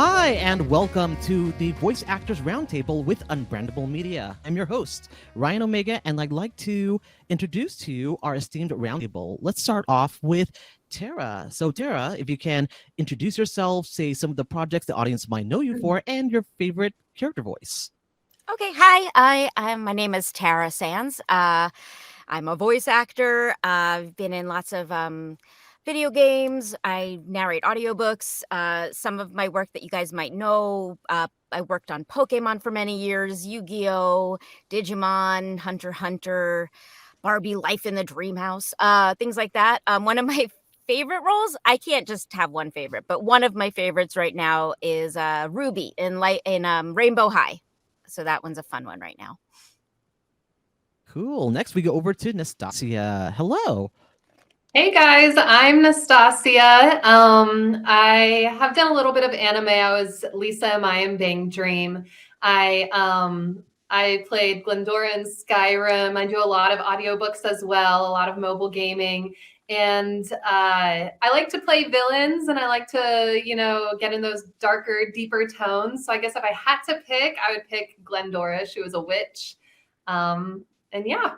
Hi, and welcome to the Voice Actors Roundtable with Unbrandable Media. I'm your host, Ryan Omega, and I'd like to introduce to you our esteemed roundtable. Let's start off with Terra. So, Terra, if you can introduce yourself, say some of the projects the audience might know you for, and your favorite character voice. Okay, hi. My name is Terra Sands. I'm a voice actor. I've been in lots of video games. I narrate audiobooks. Some of my work that you guys might know, I worked on Pokemon for many years, Yu-Gi-Oh, Digimon, Hunter x Hunter, Barbie Life in the Dream House, things like that. One of my favorite roles, I can't just have one favorite, but one of my favorites right now is Ruby in Rainbow High. So that one's a fun one right now. Cool. Next, we go over to Nastasia. Hello. Hey guys, I'm Nastasia. I have done a little bit of anime. I was Lisa in My Bang Dream. I played Glendora in Skyrim. I do a lot of audiobooks as well, a lot of mobile gaming. And I like to play villains, and I like to, get in those darker, deeper tones. So I guess if I had to pick, I would pick Glendora. She was a witch. And yeah.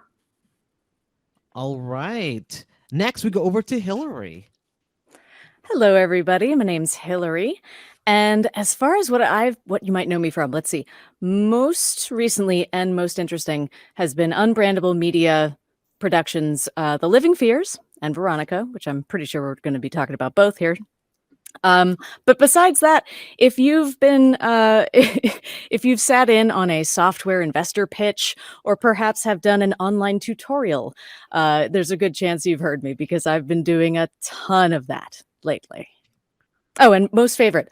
All right. Next, we go over to Hillary. Hello, everybody. My name's Hillary. And as far as what you might know me from, let's see. Most recently and most interesting has been Unbrandable Media Productions, The Living Fears and Veronica, which I'm pretty sure we're going to be talking about both here. But besides that, if you've been, if you've sat in on a software investor pitch, or perhaps have done an online tutorial, there's a good chance you've heard me because I've been doing a ton of that lately. Oh, and most favorite,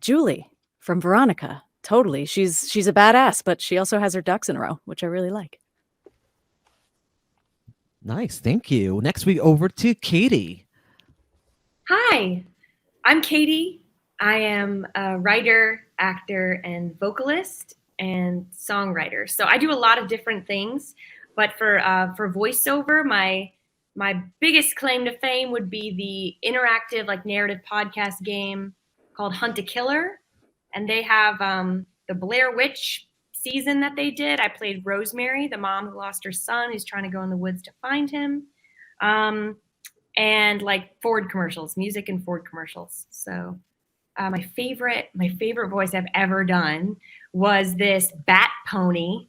Julie from Veronica. Totally. She's a badass, but she also has her ducks in a row, which I really like. Nice. Thank you. Next, we go over to Katie. Hi, I'm Katie. I am a writer, actor, and vocalist and songwriter. So I do a lot of different things, but for voiceover, my biggest claim to fame would be the interactive narrative podcast game called Hunt a Killer. And they have the Blair Witch season that they did. I played Rosemary, the mom who lost her son, who's trying to go in the woods to find him. And Ford commercials, music and Ford commercials. So my favorite voice I've ever done was this bat pony,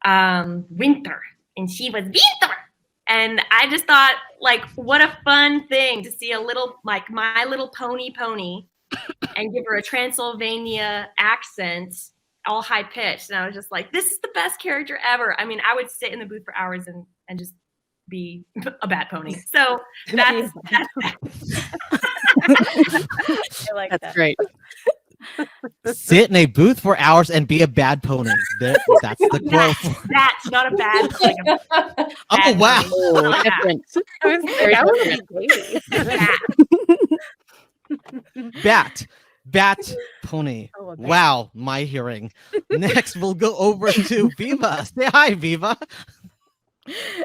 Winter, and she was Winter. And I just thought, what a fun thing to see a little, My Little Pony and give her a Transylvania accent, all high pitched. And I was just like, this is the best character ever. I mean, I would sit in the booth for hours and just be a bat pony. So that's I like that's great. Sit in a booth for hours and be a bad pony. That's the quote. That's not a bad. Oh wow! Oh, different. Bat pony. Oh, wow, my hearing. Next, we'll go over to Viva. Say hi, Viva.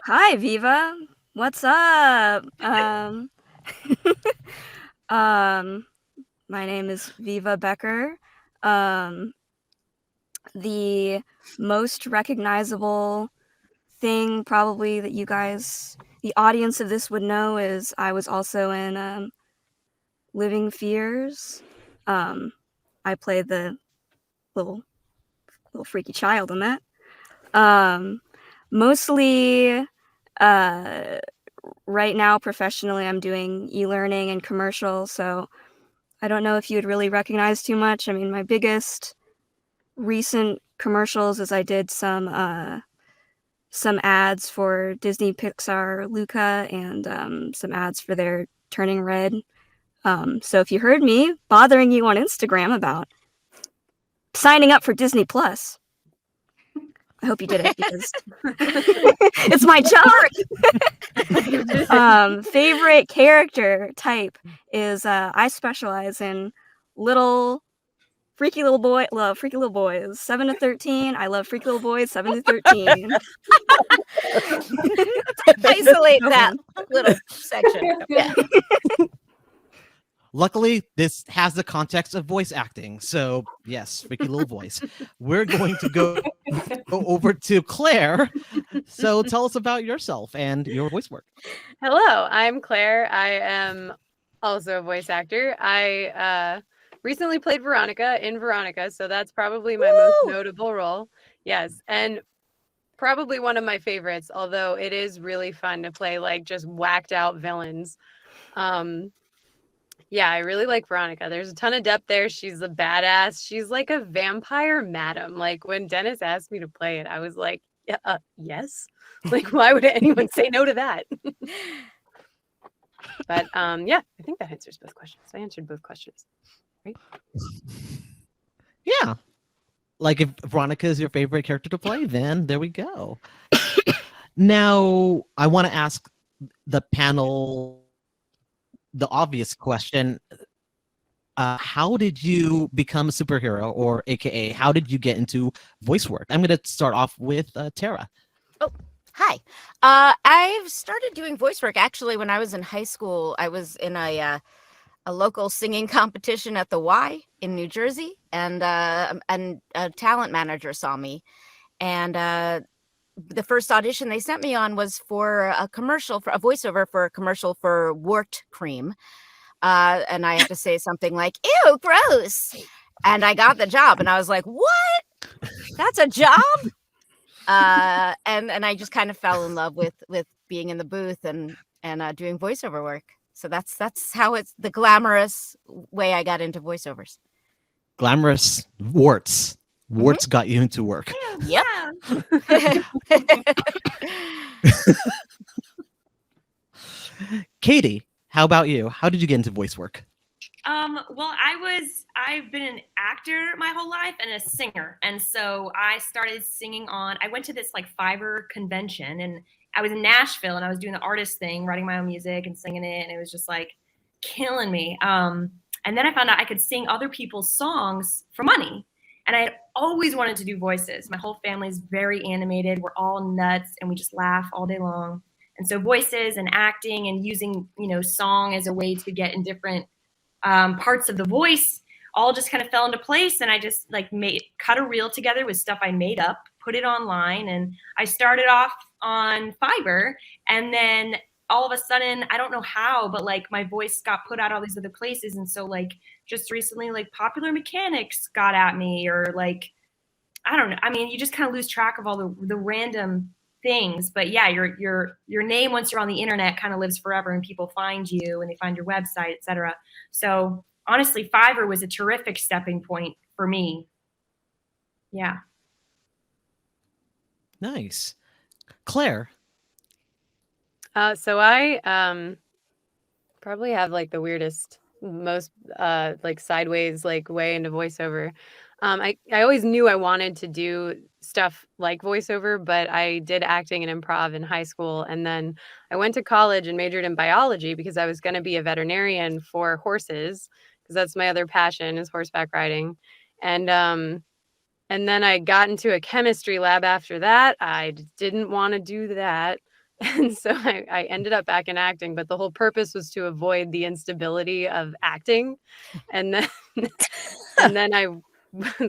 Hi, Viva. What's up? My name is Viva Becker. The most recognizable thing probably that the audience of this would know is I was also in Living Fears. I played the little freaky child in that. Mostly, right now, professionally, I'm doing e-learning and commercials, so I don't know if you'd really recognize too much. I mean, my biggest recent commercials is I did some ads for Disney Pixar Luca and some ads for their Turning Red. So if you heard me bothering you on Instagram about signing up for Disney Plus, I hope you did it because it's my job. Favorite character type is I specialize in freaky little boys, 7 to 13. I love freaky little boys, 7 to 13. Isolate that little section. Yeah. Luckily, this has the context of voice acting. So yes, freaky little voice. We're going to go over to Claire. So tell us about yourself and your voice work. Hello, I'm Claire. I am also a voice actor. I recently played Veronica in Veronica, so that's probably my most notable role. Yes, and probably one of my favorites, although it is really fun to play like just whacked out villains. Yeah, I really like Veronica. There's a ton of depth there. She's a badass. She's like a vampire madam. Like when Dennis asked me to play it, I was like, yeah, yes. Like, why would anyone say no to that? But yeah, I think that answers both questions. I answered both questions, right? Yeah. Like if Veronica is your favorite character to play, then there we go. Now, I want to ask the panel the obvious question. How did you become a superhero, or AKA, how did you get into voice work? I'm going to start off with Terra. Oh, hi. I've started doing voice work actually when I was in high school. I was in a local singing competition at the Y in New Jersey, and a talent manager saw me, and the first audition they sent me on was for a commercial, for a voiceover for a commercial for Wart Cream. And I had to say something like, ew, gross. And I got the job, and I was like, what? That's a job? And I just kind of fell in love with being in the booth and doing voiceover work. So that's how it's the glamorous way I got into voiceovers. Glamorous warts. Warts got you into work. Yep. Katie, how about you? How did you get into voice work? Well, I've been an actor my whole life and a singer. And so I started singing I went to this like Fiverr convention, and I was in Nashville, and I was doing the artist thing, writing my own music and singing it. And it was just like killing me. And then I found out I could sing other people's songs for money. And I had always wanted to do voices. My whole family is very animated. We're all nuts, and we just laugh all day long. And so voices and acting and using, song as a way to get in different parts of the voice all just kind of fell into place. And I just cut a reel together with stuff I made up, put it online. And I started off on Fiverr, and then all of a sudden, I don't know how, but my voice got put out all these other places. And so just recently, Popular Mechanics got at me, or I don't know. I mean, you just kind of lose track of all the random things. But yeah, your name, once you're on the internet, kind of lives forever, and people find you and they find your website, etc. So honestly, Fiverr was a terrific stepping point for me. Yeah. Nice. Claire. So I probably have the weirdest, most sideways way into voiceover. I always knew I wanted to do stuff like voiceover, but I did acting and improv in high school, and then I went to college and majored in biology because I was going to be a veterinarian for horses, because that's my other passion, is horseback riding. And then I got into a chemistry lab after that. I didn't want to do that. And so I ended up back in acting, but the whole purpose was to avoid the instability of acting. And then,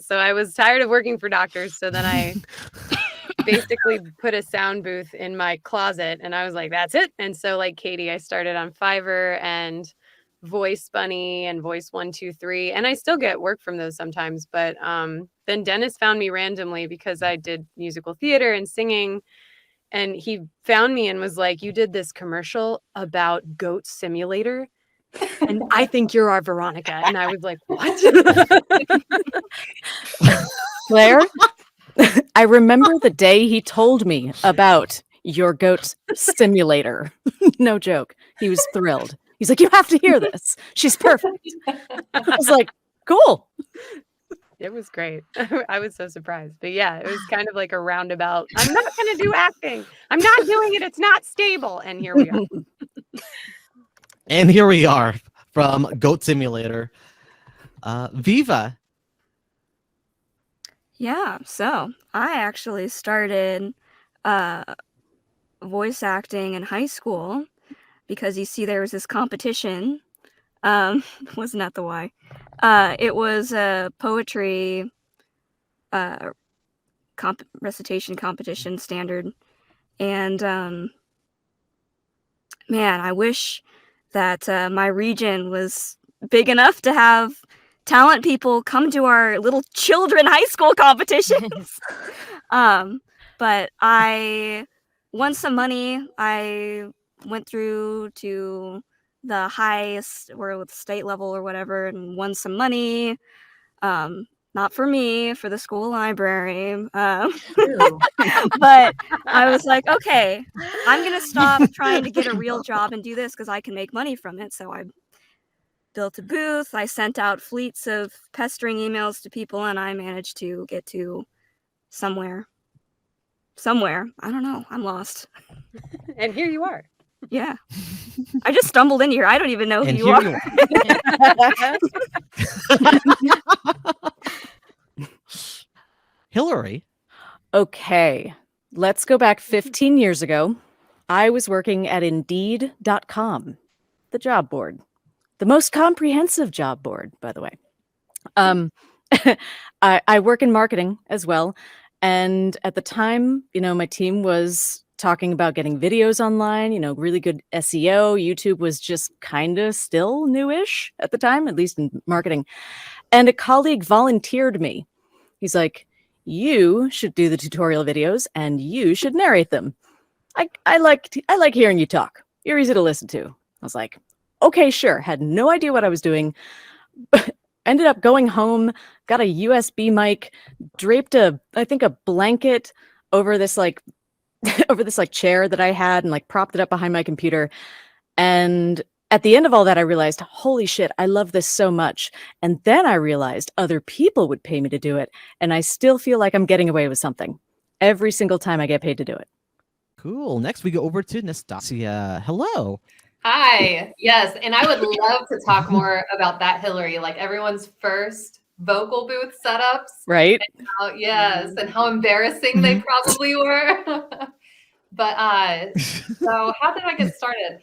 so I was tired of working for doctors. So then I basically put a sound booth in my closet, and I was like, that's it. And so Katie, I started on Fiverr and Voice Bunny and Voice 123, and I still get work from those sometimes. But then Dennis found me randomly because I did musical theater and singing. And he found me and was like, you did this commercial about Goat Simulator, and I think you're our Veronica. And I was like, what? Claire, I remember the day he told me about your Goat Simulator. No joke. He was thrilled. He's like, you have to hear this. She's perfect. I was like, cool. It was great. I was so surprised. But yeah, it was kind of like a roundabout. I'm not going to do acting. I'm not doing it. It's not stable. And here we are. And here we are from Goat Simulator. Viva. Yeah, so I actually started voice acting in high school because you see there was this competition Wasn't at the Y. It was a poetry recitation competition standard. And man, I wish that my region was big enough to have talent people come to our little children high school competitions. But I won some money. I went through to the highest or with state level or whatever and won some money. Not for me, for the school library. But I was like, okay, I'm going to stop trying to get a real job and do this because I can make money from it. So I built a booth. I sent out fleets of pestering emails to people, and I managed to get to somewhere. I don't know. I'm lost. And here you are. Yeah. I just stumbled in here. I don't even know who And you here are. Hillary. Okay, let's go back 15 years ago. I was working at Indeed.com, the job board, the most comprehensive job board, by the way. I work in marketing as well. And at the time, my team was talking about getting videos online, really good SEO. YouTube was just kind of still newish at the time, at least in marketing. And a colleague volunteered me. He's like, you should do the tutorial videos and you should narrate them. I like hearing you talk. You're easy to listen to. I was like, okay, sure. Had no idea what I was doing. Ended up going home, got a USB mic, draped a blanket over this chair that I had and propped it up behind my computer. And at the end of all that, I realized, holy shit, I love this so much. And then I realized other people would pay me to do it. And I still feel like I'm getting away with something every single time I get paid to do it. Cool. Next, we go over to Nastasia. Hello. Hi. Yes. And I would love to talk more about that, Hillary, like everyone's first vocal booth setups. Right? And and how embarrassing they probably were. But so how did I get started?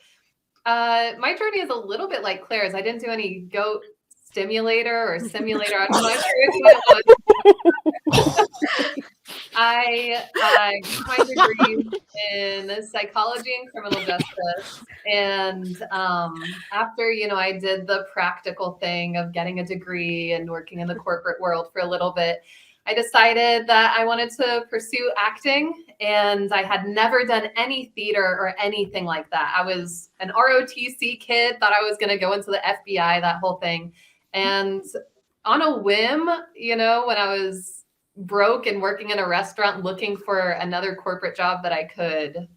My journey is a little bit like Claire's. I didn't do any goat stimulator or simulator. I'm not sure what it was. I got my degree in psychology and criminal justice. And after, I did the practical thing of getting a degree and working in the corporate world for a little bit, I decided that I wanted to pursue acting, and I had never done any theater or anything like that. I was an ROTC kid, thought I was going to go into the FBI, that whole thing. And on a whim, when I was broke and working in a restaurant looking for another corporate job that I could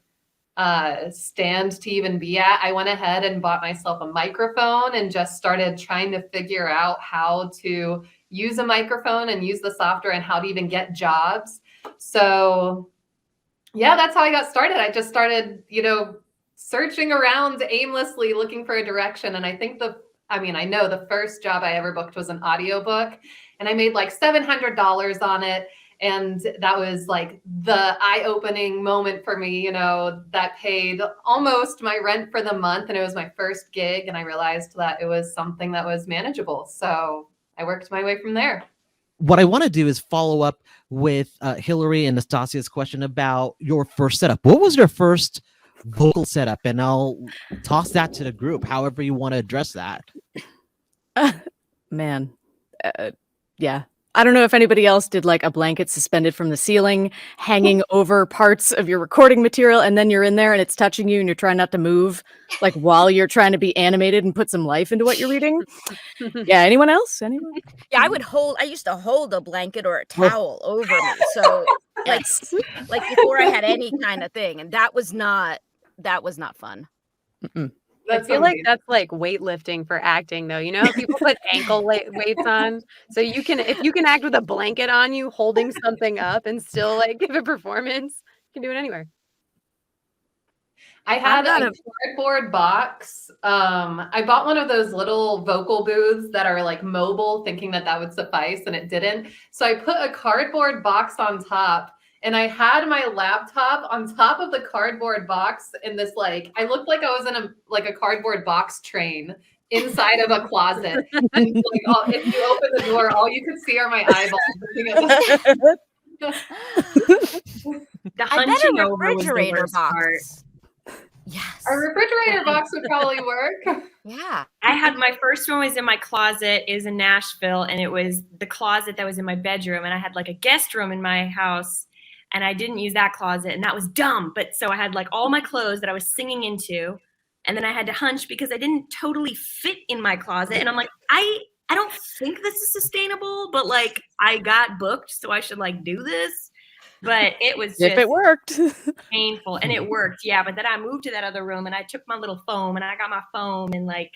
stand to even be at, I went ahead and bought myself a microphone and just started trying to figure out how to use a microphone and use the software and how to even get jobs. So yeah, that's how I got started. I just started, searching around aimlessly looking for a direction. And I think I know the first job I ever booked was an audiobook, and I made like $700 on it. And that was like the eye-opening moment for me, that paid almost my rent for the month. And it was my first gig. And I realized that it was something that was manageable. So I worked my way from there. What I want to do is follow up with Hillary and Nastasia's question about your first setup. What was your first vocal setup? And I'll toss that to the group, however you want to address that. Man. Yeah. I don't know if anybody else did like a blanket suspended from the ceiling, hanging over parts of your recording material, and then you're in there and it's touching you and you're trying not to move, like while you're trying to be animated and put some life into what you're reading. Yeah, anyone else? Anyone? Yeah, I used to hold a blanket or a towel over me. So like before I had any kind of thing. And that was not fun. Mm-mm. I feel like that's like weightlifting for acting, though. People put ankle weights on, so if you can act with a blanket on you, holding something up, and still give a performance, you can do it anywhere. I had a cardboard box. I bought one of those little vocal booths that are like mobile, thinking that would suffice, and it didn't. So I put a cardboard box on top. And I had my laptop on top of the cardboard box in this I looked like I was in a cardboard box train inside of a closet. And like, if you open the door, all you could see are my eyeballs. The I bet hunching a over was the refrigerator worst part. box. Yes. A refrigerator box would probably work. Yeah. I had my first one was in my closet. It was in Nashville, and it was the closet that was in my bedroom. And I had like a guest room in my house, and I didn't use that closet, and that was dumb. But so I had like all my clothes that I was singing into, and then I had to hunch because I didn't totally fit in my closet. And I'm like, I don't think this is sustainable, but like I got booked, so I should like do this. But it was just If it worked. painful, and it worked, yeah. But then I moved to that other room, and I took my little foam, and I got my foam, and like,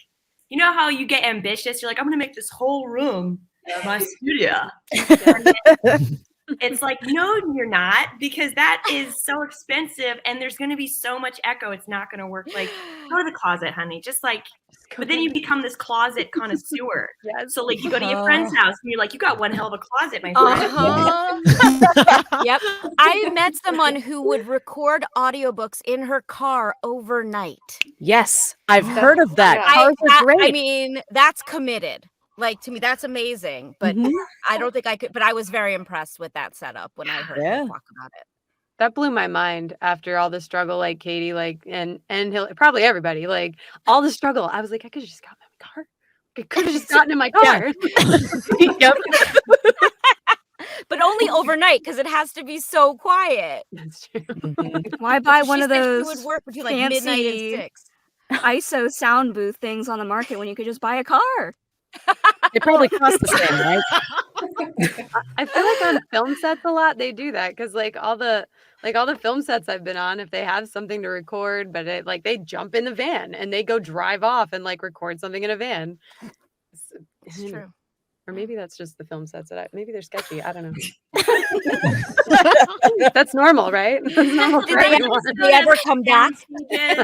you know how you get ambitious? You're like, I'm gonna make this whole room my studio. It's like, no, you're not, because that is so expensive, and there's gonna be so much echo. It's not gonna work. Like, go to the closet, honey. Just like, but then you become this closet connoisseur. Yes. So like, you go to your friend's house, and you're like, you got one hell of a closet, my friend. Yep. I met someone who would record audiobooks in her car overnight. Yes, I've heard of that. Yeah. Cars are great. I mean, that's committed. Like, to me, that's amazing. But Mhm. I don't think I could. But I was very impressed with that setup when I heard Yeah. her talk about it. That blew my mind after all the struggle, like Katie, like and probably everybody, like all the struggle. I was like, I could have just gotten in my car. I could have just gotten in my car. Yep. But only overnight, because it has to be so quiet. That's true. Mhm. Why buy She one of said she those would work between like midnight fancy and 6. ISO sound booth things on the market when you could just buy a car? It probably costs the same, right? I feel like on film sets a lot they do that because like all the film sets I've been on, if they have something to record, but it like they jump in the van and they go drive off and like record something in a van. It's true. Or maybe that's just the film sets that maybe they're sketchy. I don't know. That's normal, right? That's normal for everyone. Did they ever come back? Yeah.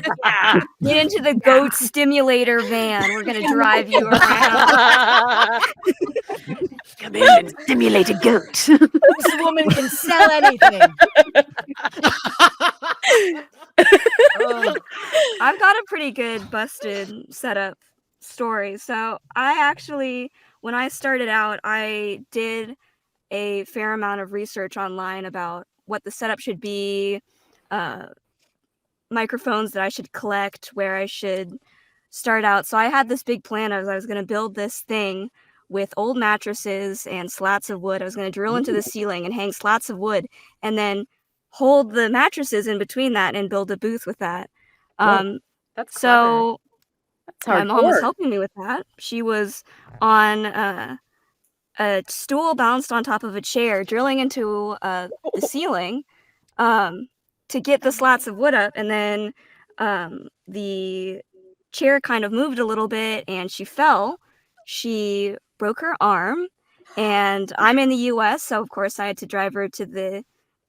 Get into the goat stimulator van. We're gonna drive you around. Come in and stimulate a goat. This woman can sell anything. I've got a pretty good busted setup story. So I actually, when I started out, I did a fair amount of research online about what the setup should be, microphones that I should collect, where I should start out. So I had this big plan. I was going to build this thing with old mattresses and slats of wood. I was going to drill into the ceiling and hang slats of wood, and then hold the mattresses in between that and build a booth with that. That's clever. So That's my mom was hardcore. helping me with that. She was on a stool balanced on top of a chair, drilling into the ceiling to get the slats of wood up, and then the chair kind of moved a little bit, and she fell. She broke her arm, and I'm in the U.S., so of course I had to drive her to the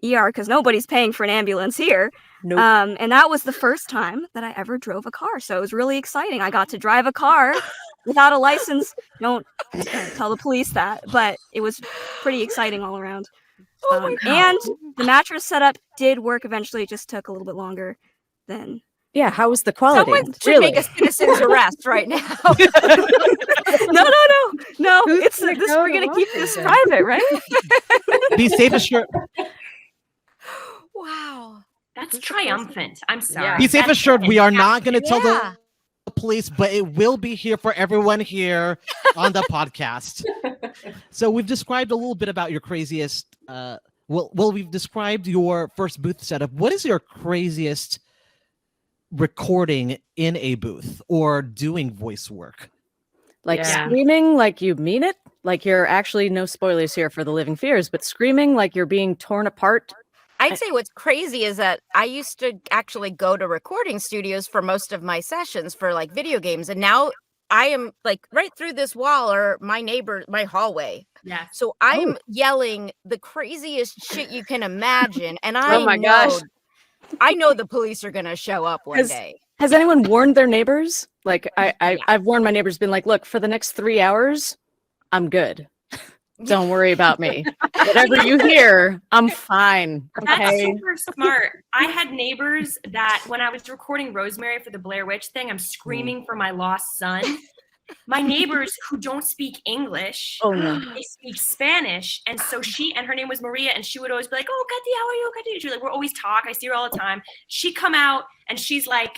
ER because nobody's paying for an ambulance here. Nope. And that was the first time that I ever drove a car, so it was really exciting. I got to drive a car without a license. Don't tell the police that, but it was pretty exciting all around. And the mattress setup did work eventually. It just took a little bit longer than. Yeah, how was the quality? Someone should Really? make a citizen's arrest right now. No. Who's It's gonna this. go We're to gonna keep this Washington? private, right? Be safe assured. Wow. That's triumphant. I'm sorry. Yeah. Be safe That's assured. We are not going to tell Yeah. the police, but it will be here for everyone here on the podcast. So we've described a little bit about your craziest. We've described your first booth setup. What is your craziest recording in a booth or doing voice work? Like Yeah. screaming like you mean it? Like you're actually, no spoilers here for the Living Fears, but screaming like you're being torn apart? I'd say what's crazy is that I used to actually go to recording studios for most of my sessions for like video games. And now I am like right through this wall or my hallway. Yes. So I am yelling the craziest shit you can imagine. And Oh my gosh. I know the police are going to show up one day. Has anyone warned their neighbors? Like I've warned my neighbors, been like, look, for the next 3 hours, I'm good. Don't worry about me. Whatever you hear, I'm fine. That's Okay. super smart. I had neighbors that when I was recording Rosemary for the Blair Witch thing, I'm screaming for my lost son. my neighbors who don't speak English, Oh no. they speak Spanish. And so her name was Maria, and she would always be like, "Oh, Katy, how are you, Katy?" She's like, we're always talk. I see her all the time. She'd come out and she's like,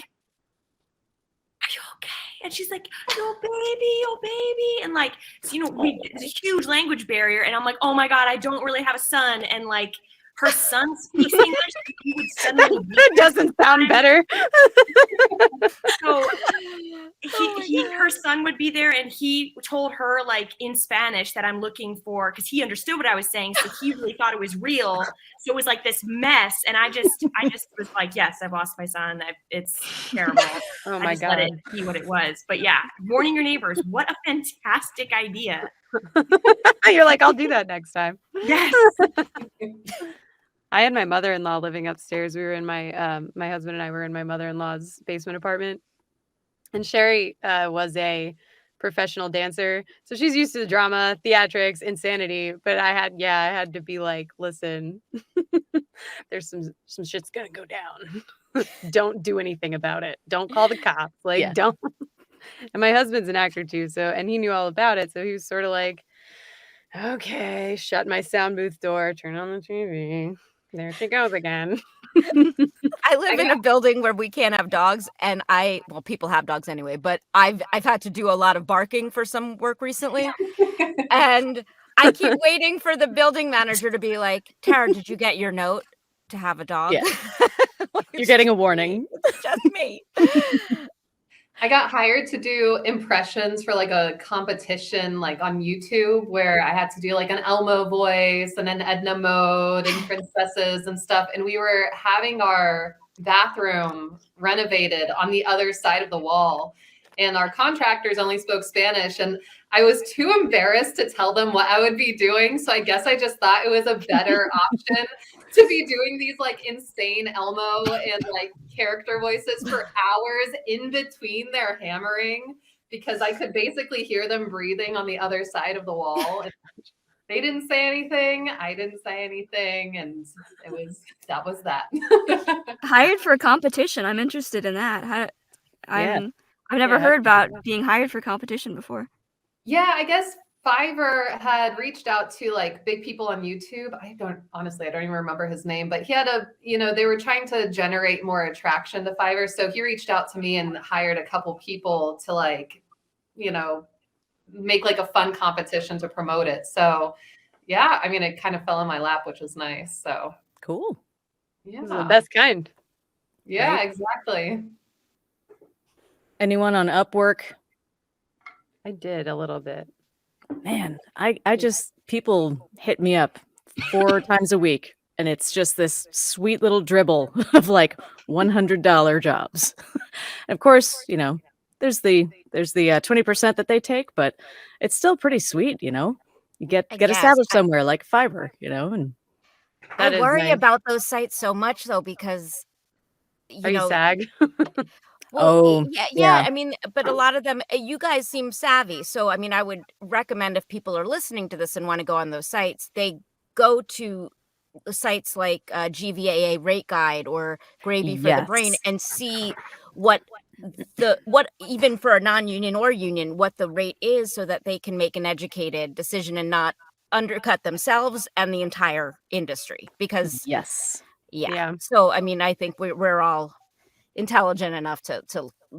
"Are you okay?" And she's like, oh baby. And like, so, it's a huge language barrier. And I'm like, oh my God, I don't really have a son. And like, her son speaks English. So he would suddenly That doesn't sound better. So her son would be there, and he told her like in Spanish that I'm looking for, because he understood what I was saying, so he really thought it was real. So it was like this mess, and I just was like, yes, I've lost my son. It's terrible. Oh I my just let God. it be what it was. But yeah, warning your neighbors. What a fantastic idea. You're like, I'll do that next time. Yes. I had my mother-in-law living upstairs. We were in my husband and I were in my mother-in-law's basement apartment. And Sherry was a professional dancer. So she's used to the drama, theatrics, insanity. But I had to be like, listen, there's some shit's gonna go down. Don't do anything about it. Don't call the cops. Like, Yeah. don't. And my husband's an actor too, and he knew all about it. So he was sort of like, okay, shut my sound booth door, turn on the TV. There she goes again. I live in a building where we can't have dogs, and people have dogs anyway, but I've had to do a lot of barking for some work recently. And I keep waiting for the building manager to be like, Terra, did you get your note to have a dog? Yeah. You're getting a warning. It's just me. I got hired to do impressions for like a competition, like on YouTube, where I had to do like an Elmo voice and an Edna mode and princesses and stuff. And we were having our bathroom renovated on the other side of the wall. And our contractors only spoke Spanish. And I was too embarrassed to tell them what I would be doing. So I guess I just thought it was a better option to be doing these like insane Elmo and like character voices for hours in between their hammering, because I could basically hear them breathing on the other side of the wall. And they didn't say anything. I didn't say anything. And that was that. Hired for a competition. I'm interested in that. I've never heard about being hired for a competition before. Yeah, I guess Fiverr had reached out to like big people on YouTube. I don't even remember his name, but he had they were trying to generate more attraction to Fiverr. So he reached out to me and hired a couple people to like, make like a fun competition to promote it. So yeah, I mean, it kind of fell in my lap, which was nice. So Cool. yeah, This is the best kind. yeah, right? exactly. Anyone on Upwork? I did a little bit. Man, I just, people hit me up 4 times a week, and it's just this sweet little dribble of like $100 jobs. And of course, there's the 20% that they take, but it's still pretty sweet, You get Yes, established somewhere like Fiverr, and That I is worry nice. about those sites so much though, because Are you SAG? well, Oh, yeah. I mean, but a lot of them, you guys seem savvy. So, I mean, I would recommend if people are listening to this and want to go on those sites, they go to sites like GVAA Rate Guide or Gravy for the Brain yes. and see what even for a non-union or union, what the rate is, so that they can make an educated decision and not undercut themselves and the entire industry. Because Yes. yeah. So, I mean, I think we're all intelligent enough to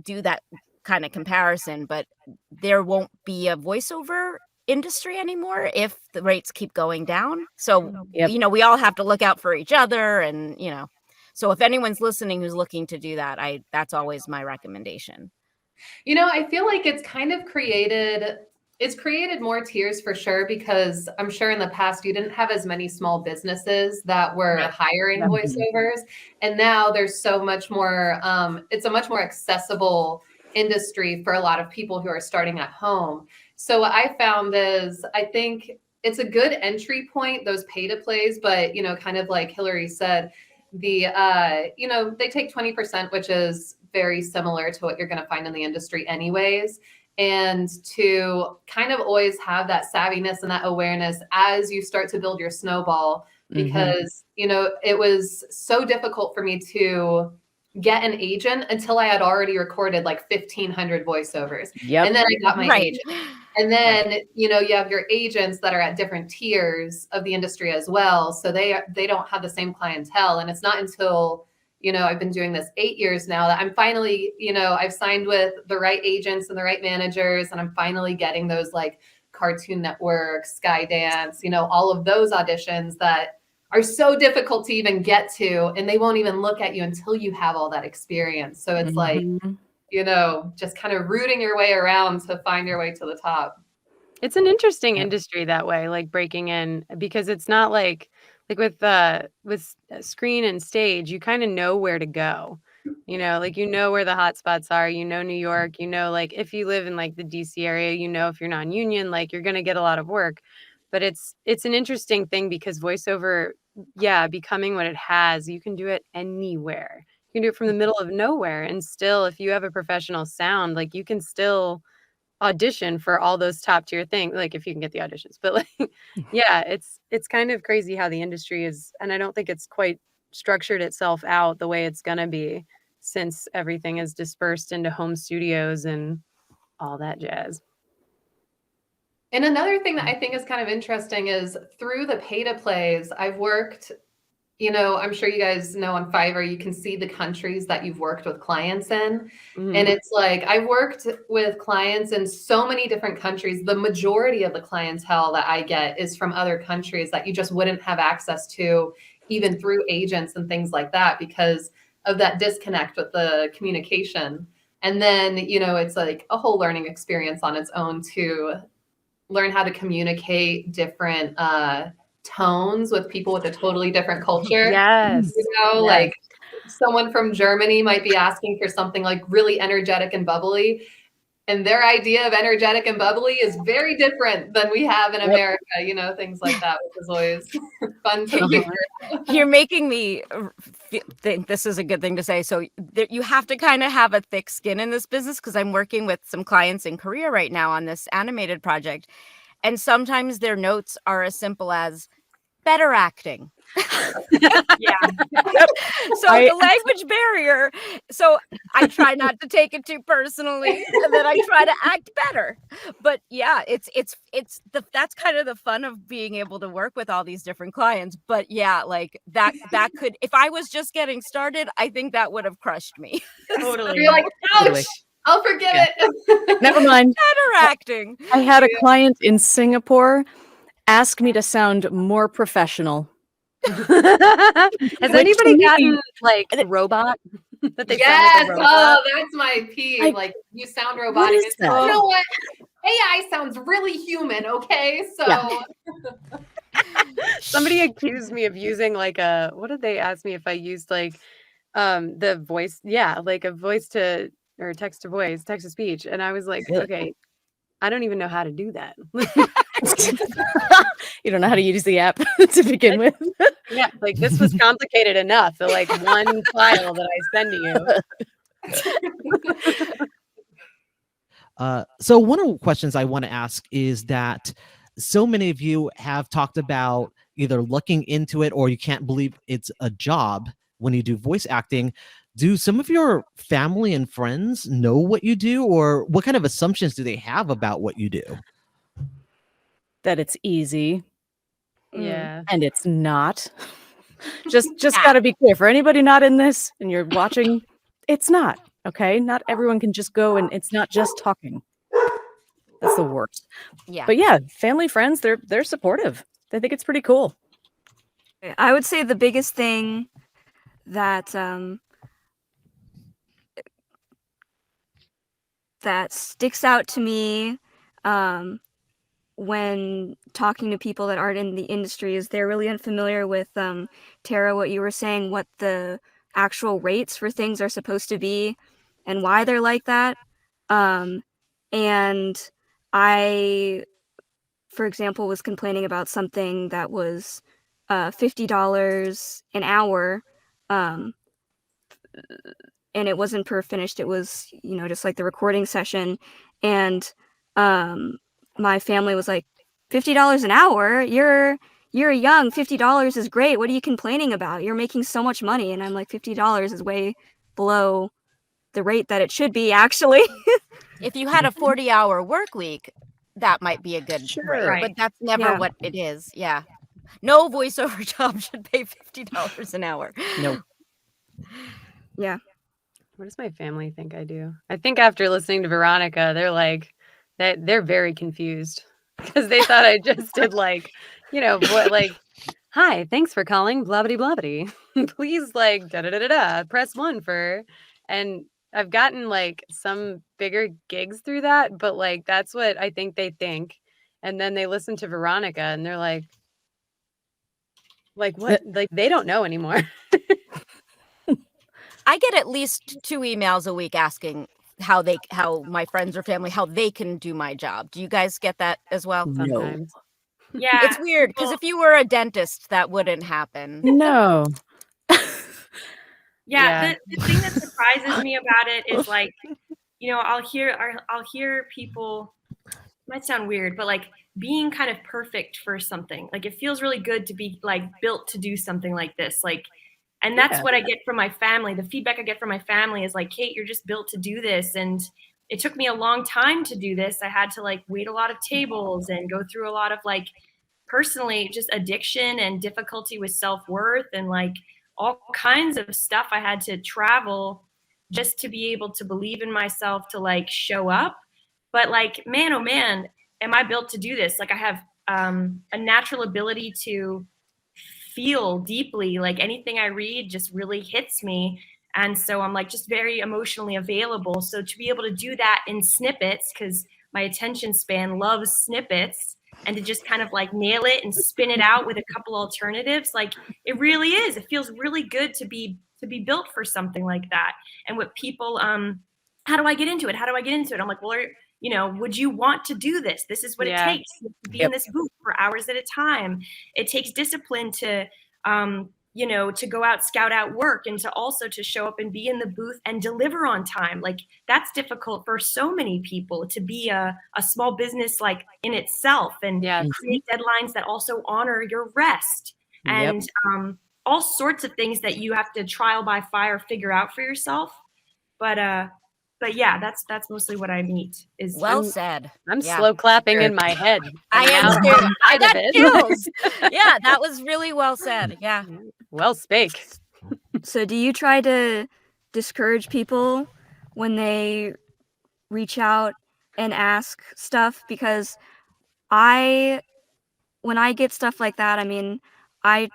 do that kind of comparison, but there won't be a voiceover industry anymore if the rates keep going down. So, we all have to look out for each other, and, so if anyone's listening who's looking to do that, that's always my recommendation. I feel like it's kind of created more tiers for sure, because I'm sure in the past you didn't have as many small businesses that were hiring voiceovers. And now there's so much more, it's a much more accessible industry for a lot of people who are starting at home. So what I found is, I think it's a good entry point, those pay to plays, but, kind of like Hillary said, they take 20%, which is very similar to what you're going to find in the industry anyways. And to kind of always have that savviness and that awareness as you start to build your snowball, because, it was so difficult for me to get an agent until I had already recorded like 1,500 voiceovers. Yep. And then I got my Right. agent. And then, you know, you have your agents that are at different tiers of the industry as well. So they don't have the same clientele. And it's not until, you know, I've been doing this 8 years now that I'm finally, you know, I've signed with the right agents and the right managers, and I'm finally getting those like Cartoon Network, Skydance, you know, all of those auditions that are so difficult to even get to, and they won't even look at you until you have all that experience. So it's like, you know, just kind of rooting your way around to find your way to the top. It's an interesting industry that way, like breaking in, because it's not like with screen and stage, you kind of know where to go. You know, like you know where the hot spots are, you know New York, you know, like if you live in like the DC area, you know if you're non-union, like you're going to get a lot of work. But it's an interesting thing because voiceover, yeah, becoming what it has, you can do it anywhere. You can do it from the middle of nowhere, and still, if you have a professional sound, like you can still audition for all those top tier things, like if you can get the auditions. But like, yeah, it's kind of crazy how the industry is, and I don't think it's quite structured itself out the way it's gonna be since everything is dispersed into home studios and all that jazz. And another thing that I think is kind of interesting is through the pay to plays, I've worked, you know, I'm sure you guys know on Fiverr, you can see the countries that you've worked with clients in. Mhm. And it's like, I've worked with clients in so many different countries. The majority of the clientele that I get is from other countries that you just wouldn't have access to, even through agents and things like that, because of that disconnect with the communication. And then, you know, it's like a whole learning experience on its own to learn how to communicate different tones with people with a totally different culture. Yes. You know, Yes. like someone from Germany might be asking for something like really energetic and bubbly, and their idea of energetic and bubbly is very different than we have in America, you know, things like that, which is always fun to figure out. You're making me think this is a good thing to say. So you have to kind of have a thick skin in this business, because I'm working with some clients in Korea right now on this animated project. And sometimes their notes are as simple as better acting. Yeah. So the language barrier. So I try not to take it too personally, and then I try to act better. But yeah, that's kind of the fun of being able to work with all these different clients. But yeah, like that could, if I was just getting started, I think that would have crushed me. Totally. You're like, ouch, Totally. I'll forget it. Never mind. Better acting. I had a client in Singapore ask me to sound more professional. Has Which anybody to me- gotten like a robot? That they sound Yes, like a robot? oh, that's my peeve. Like, Like, you sound robotic. is It's that? like, you know what? AI sounds really human, okay? So Yeah. Somebody accused me of using like what did they ask me if I used like the voice, like a voice to or text to voice, text to speech, and I was like, Really? okay, I don't even know how to do that. You don't know how to use the app to begin with. Yeah, like this was complicated enough. The like one file that I send to you. So one of the questions I want to ask is that so many of you have talked about either looking into it or you can't believe it's a job when you do voice acting. Do some of your family and friends know what you do, or what kind of assumptions do they have about what you do? That it's easy, Yeah. and it's not. Just got to be clear for anybody not in this and you're watching. It's not, okay? Not everyone can just go, and it's not just talking. That's the worst. Yeah. But yeah, family, friends, they're supportive. They think it's pretty cool. I would say the biggest thing that that sticks out to me when talking to people that aren't in the industry is they're really unfamiliar with Terra, what you were saying, what the actual rates for things are supposed to be and why they're like that. And I, for example, was complaining about something that was $50 an hour, and it wasn't per finished. It was, you know, just like the recording session. And my family was like, $50 an hour? You're young. $50 is great. What are you complaining about? You're making so much money. And I'm like, $50 is way below the rate that it should be, actually. If you had a 40-hour work week, that might be a good rate, Right. but that's never Yeah. what it is. Yeah. No voiceover job should pay $50 an hour. No. Yeah. What does my family think I do? I think after listening to Veronica, they're like, they're very confused because they thought I just did like, what, like, hi, thanks for calling, blabbity blabbity. Please, like, da da da da da, press 1 for, and I've gotten like some bigger gigs through that, but like that's what I think they think, and then they listen to Veronica and they're like what? Like they don't know anymore. I get at least 2 emails a week asking how my friends or family, how they can do my job. Do you guys get that as well? Sometimes. Yeah. It's weird because if you were a dentist, that wouldn't happen. No. Yeah. The thing that surprises me about it is like, I'll hear people, might sound weird, but like being kind of perfect for something. Like it feels really good to be like built to do something like this. Like, and that's what I get from my family. The feedback I get from my family is like, Kate, you're just built to do this. And it took me a long time to do this. I had to like wait a lot of tables and go through a lot of like personally just addiction and difficulty with self-worth and like all kinds of stuff. I had to travel just to be able to believe in myself, to like show up. But like, man, oh man, am I built to do this? Like I have a natural ability to feel deeply. Like anything I read just really hits me. And so I'm like just very emotionally available. So to be able to do that in snippets, because my attention span loves snippets, and to just kind of like nail it and spin it out with a couple alternatives, like it really is. It feels really good to be built for something like that. And what people, how do I get into it? How do I get into it? I'm like, well, would you want to do this? This is what it takes to be in this booth for hours at a time. It takes discipline to, to go out, scout out work, and to also to show up and be in the booth and deliver on time. Like that's difficult for so many people, to be a small business like in itself, and create deadlines that also honor your rest and all sorts of things that you have to trial by fire figure out for yourself. But yeah, that's mostly what I meet. Is Well said. I'm slow clapping in my head. I am too. I got chills. Yeah, that was really well said. Yeah. Well spake. So do you try to discourage people when they reach out and ask stuff? Because when I get stuff like that, I mean, I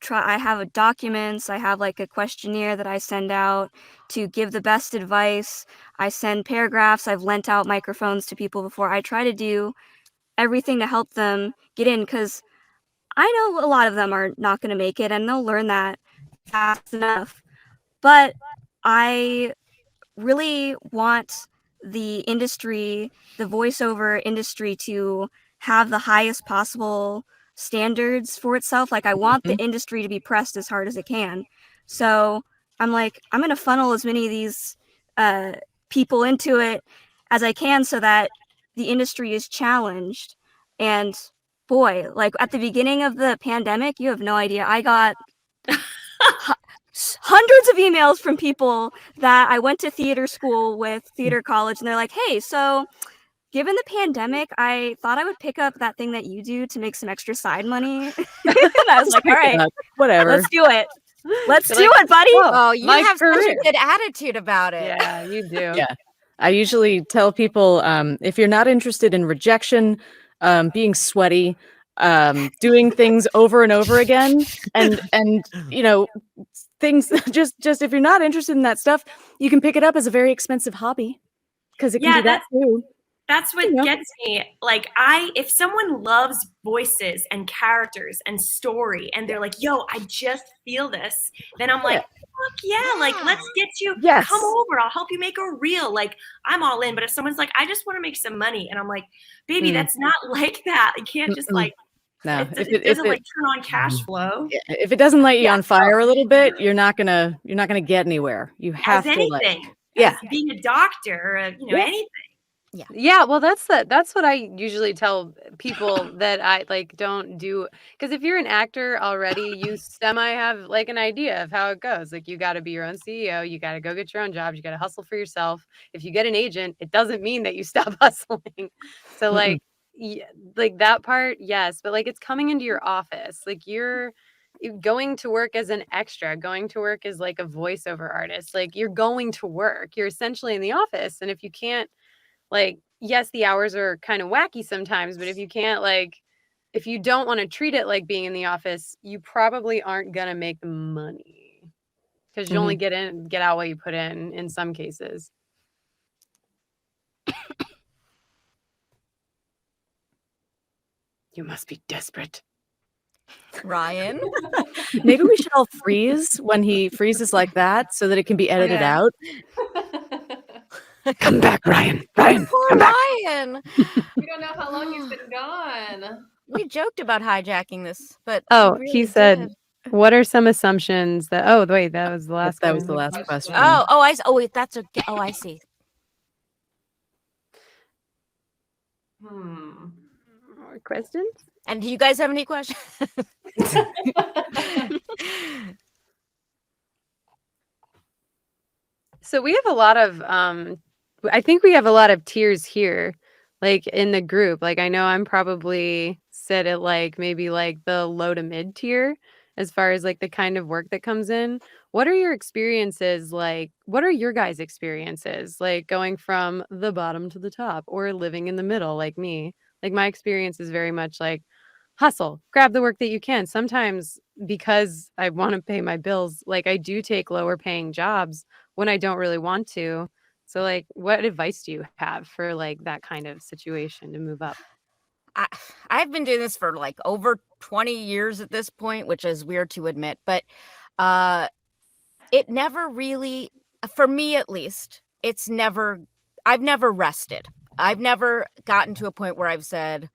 have documents, I have like a questionnaire that I send out to give the best advice. I send paragraphs, I've lent out microphones to people before. I try to do everything to help them get in, because I know a lot of them are not going to make it, and they'll learn that fast enough. But I really want the industry, the voiceover industry, to have the highest possible standards for itself. Like I want the industry to be pressed as hard as it can. So I'm like, I'm going to funnel as many of these people into it as I can so that the industry is challenged. And boy, like at the beginning of the pandemic, you have no idea. I got hundreds of emails from people that I went to theater school with, theater college, and they're like, hey, so given the pandemic, I thought I would pick up that thing that you do to make some extra side money. And I was like, all right, whatever. let's do it. Let's do it, buddy. Oh, you have such a good attitude about it. Yeah, you do. Yeah. I usually tell people, if you're not interested in rejection, being sweaty, doing things over and over again, and things just if you're not interested in that stuff, you can pick it up as a very expensive hobby, because it can do that too. That's what gets me. Like if someone loves voices and characters and story, and they're like, yo, I just feel this, then I'm like, fuck yeah, like let's get you, come over, I'll help you make a reel. Like I'm all in. But if someone's like, I just want to make some money, and I'm like, baby, that's not like that. You can't just like, no, it doesn't like turn on cash flow. If it doesn't light you on fire a little bit, you're not gonna get anywhere. You have as to anything. as being a doctor, or, anything. Yeah, well, that's what I usually tell people that I like don't do, because if you're an actor already, you semi have like an idea of how it goes. Like you got to be your own CEO, you got to go get your own jobs, you got to hustle for yourself. If you get an agent, it doesn't mean that you stop hustling. So like like that part, yes, but like it's coming into your office. Like you're going to work as an extra, going to work as like a voiceover artist. Like you're going to work. You're essentially in the office, and if you can't, like, yes, the hours are kind of wacky sometimes, but if you can't, like, if you don't want to treat it like being in the office, you probably aren't going to make the money, because you only get out what you put in some cases. You must be desperate. Ryan? Maybe we should all freeze when he freezes like that so that it can be edited out. Come back, Ryan. Ryan, Poor come back. Ryan. We don't know how long he's been gone. We joked about hijacking this, but Oh, we he really said, did. what are some assumptions that, oh, wait, that was the last That was the one. last question. Oh, wait, I see. More questions? And do you guys have any questions? So we have a lot of I think we have a lot of tiers here, like in the group. Like I know I'm probably sit at like maybe like the low to mid tier as far as like the kind of work that comes in. What are your experiences like? What are your guys' experiences like going from the bottom to the top or living in the middle like me? Like my experience is very much like hustle, grab the work that you can. Sometimes because I want to pay my bills, like I do take lower paying jobs when I don't really want to. So like what advice do you have for like that kind of situation to move up? I've been doing this for like over 20 years at this point, which is weird to admit, but it never really, for me at least, I've never rested. I've never gotten to a point where I've said,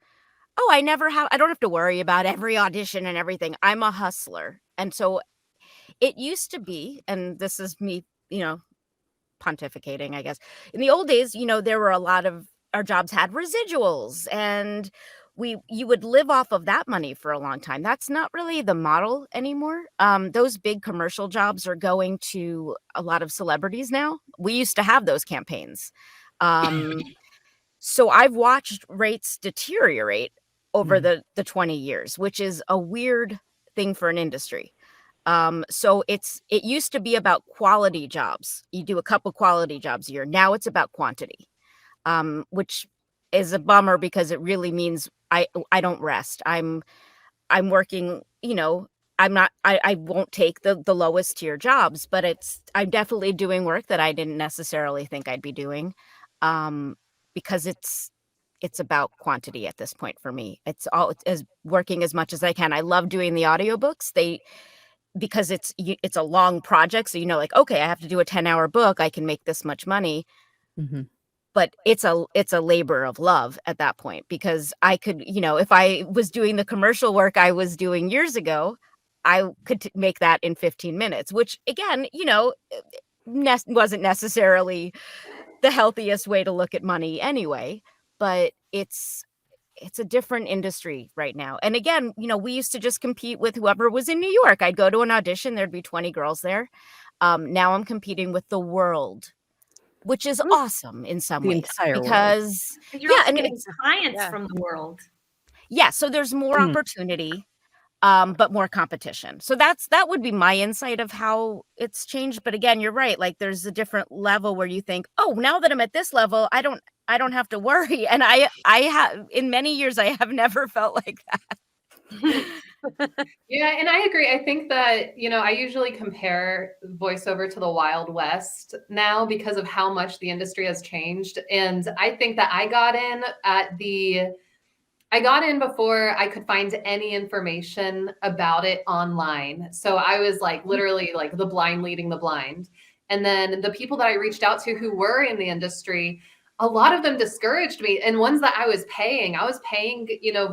oh, I don't have to worry about every audition and everything. I'm a hustler. And so it used to be, and this is me, pontificating, I guess. In the old days, there were a lot of our jobs had residuals, and you would live off of that money for a long time. That's not really the model anymore. Those big commercial jobs are going to a lot of celebrities now. We used to have those campaigns. So I've watched rates deteriorate over the 20 years, which is a weird thing for an industry. So it used to be about quality jobs. You do a couple quality jobs a year. Now it's about quantity, which is a bummer because it really means I don't rest. I'm working, I won't take the lowest tier jobs, but I'm definitely doing work that I didn't necessarily think I'd be doing, because it's about quantity at this point for me. It's working as much as I can. I love doing the audiobooks. Because it's a long project. So, like, okay, I have to do a 10-hour book. I can make this much money. Mm-hmm. But it's a labor of love at that point, because I could, if I was doing the commercial work I was doing years ago, I could make that in 15 minutes, which again, wasn't necessarily the healthiest way to look at money anyway, but it's a different industry right now. And again, we used to just compete with whoever was in New York. I'd go to an audition, there'd be 20 girls there. Now I'm competing with the world, which is awesome in some ways. Entire because world. You're also getting clients from the world. Yeah, so there's more opportunity, but more competition. So that would be my insight of how it's changed. But again, you're right. Like there's a different level where you think, oh, now that I'm at this level, I don't have to worry. And I have, in many years, I have never felt like that. Yeah, and I agree. I think that, I usually compare voiceover to the Wild West now because of how much the industry has changed. And I think that I got in before I could find any information about it online. So I was like literally like the blind leading the blind. And then the people that I reached out to who were in the industry, a lot of them discouraged me. And ones that I was paying,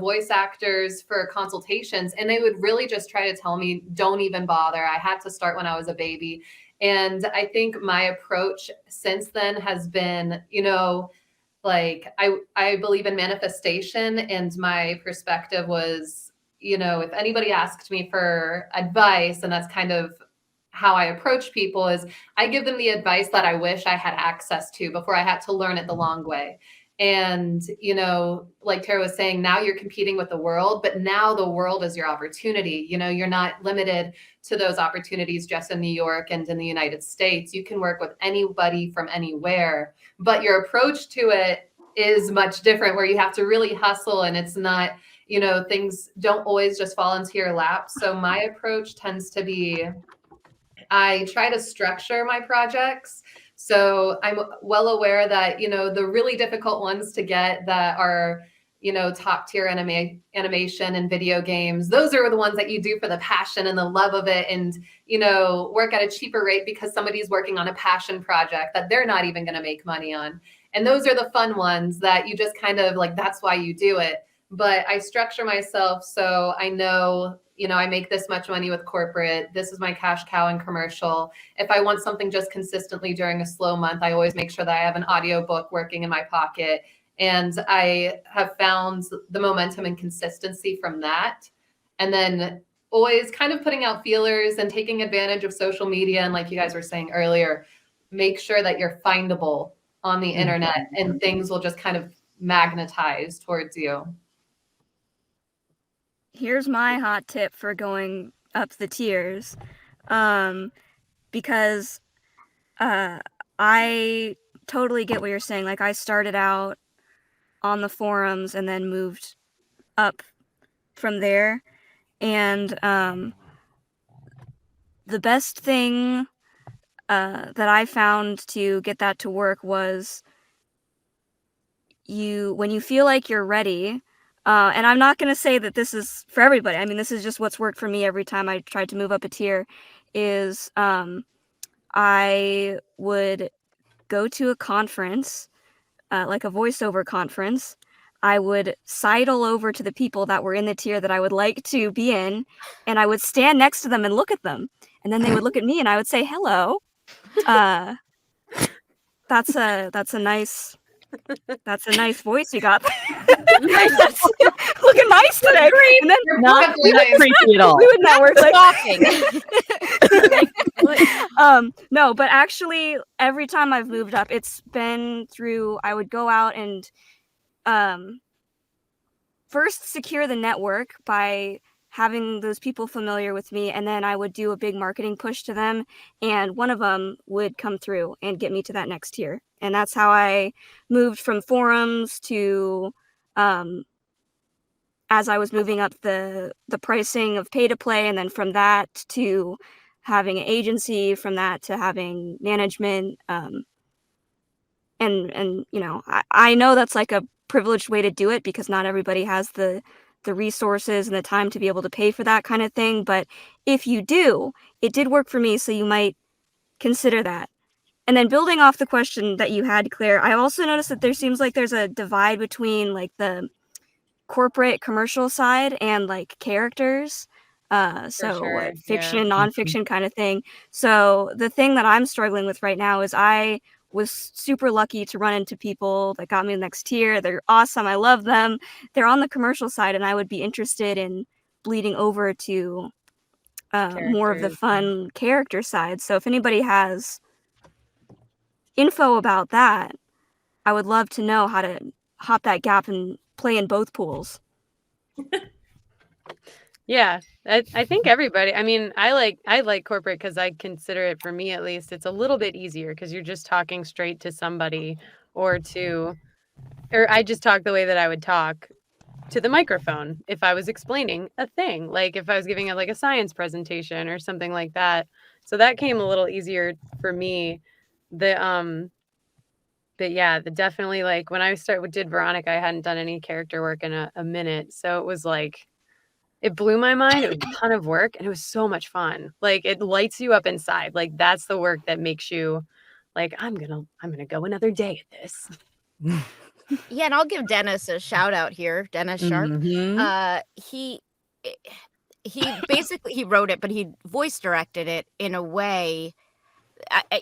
voice actors for consultations, and they would really just try to tell me, don't even bother. I had to start when I was a baby. And I think my approach since then has been, like I believe in manifestation, and my perspective was, you know, if anybody asked me for advice, and that's kind of how I approach people, is I give them the advice that I wish I had access to before I had to learn it the long way. And, you know, like Terra was saying, now you're competing with the world, but now the world is your opportunity. You know, you're not limited to those opportunities just in New York and in the United States. You can work with anybody from anywhere, but your approach to it is much different, where you have to really hustle, and it's not, you know, things don't always just fall into your lap. So my approach tends to be, I try to structure my projects. So I'm well aware that, you know, the really difficult ones to get that are, you know, top tier animation and video games, those are the ones that you do for the passion and the love of it, and, you know, work at a cheaper rate because somebody's working on a passion project that they're not even going to make money on. And those are the fun ones that you just kind of like, that's why you do it. But I structure myself so I know, you know, I make this much money with corporate. This is my cash cow in commercial. If I want something just consistently during a slow month, I always make sure that I have an audiobook working in my pocket. And I have found the momentum and consistency from that. And then always kind of putting out feelers and taking advantage of social media. And like you guys were saying earlier, make sure that you're findable on the internet, and things will just kind of magnetize towards you. Here's my hot tip for going up the tiers, because I totally get what you're saying. Like, I started out on the forums and then moved up from there, and the best thing that I found to get that to work was when you feel like you're ready. And I'm not going to say that this is for everybody. I mean, this is just what's worked for me every time I tried to move up a tier, is I would go to a conference, like a voiceover conference. I would sidle over to the people that were in the tier that I would like to be in, and I would stand next to them and look at them. And then they would look at me, and I would say, hello. That's a nice voice you got. Looking nice today. And then Not creepy at all. we would network like Talking. no, but actually every time I've moved up, it's been through, I would go out and first secure the network by having those people familiar with me, and then I would do a big marketing push to them, and one of them would come through and get me to that next tier. And that's how I moved from forums to, as I was moving up the pricing of pay to play, and then from that to having an agency, from that to having management. And you know, I know that's like a privileged way to do it, because not everybody has the resources and the time to be able to pay for that kind of thing. But if you do, it did work for me, so you might consider that. And then building off the question that you had, Claire, I also noticed that there seems like there's a divide between like the corporate commercial side and like characters. Sure, Fiction, nonfiction kind of thing. So the thing that I'm struggling with right now is I was super lucky to run into people that got me the next tier. They're awesome. I love them. They're on the commercial side, and I would be interested in bleeding over to more of the fun character side. So if anybody has info about that, I would love to know how to hop that gap and play in both pools. Yeah, I think everybody, I mean, I like corporate because I consider it, for me at least, it's a little bit easier because you're just talking straight to somebody, or I just talk the way that I would talk to the microphone if I was explaining a thing, like if I was giving a science presentation or something like that. So that came a little easier for me. But yeah, definitely, like when I did Veronica, I hadn't done any character work in a minute, so it was like, it blew my mind. It was a ton of work, and it was so much fun. Like, it lights you up inside. Like, that's the work that makes you like, I'm gonna go another day at this. Yeah, and I'll give Dennis a shout out here, Dennis Sharp. He basically, he wrote it, but he voice directed it in a way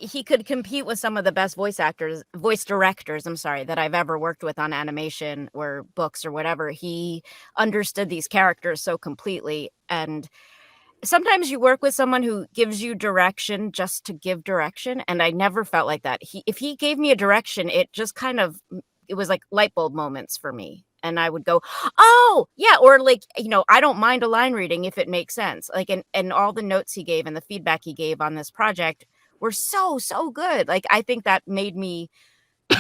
he could compete with some of the best voice directors, I'm sorry, that I've ever worked with on animation or books or whatever. He understood these characters so completely. And sometimes you work with someone who gives you direction just to give direction. And I never felt like that. If he gave me a direction, it just it was like light bulb moments for me. And I would go, oh, yeah. Or like, I don't mind a line reading if it makes sense. Like, and all the notes he gave and the feedback he gave on this project were so good. Like, I think that made me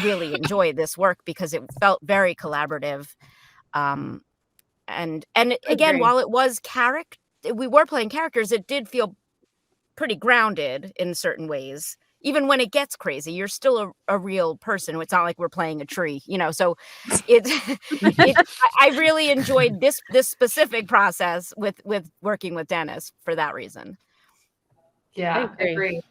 really enjoy this work because it felt very collaborative. And again, while it was we were playing characters, it did feel pretty grounded in certain ways. Even when it gets crazy, you're still a real person. It's not like we're playing a tree, so I really enjoyed this specific process with working with Dennis for that reason. Yeah, I agree.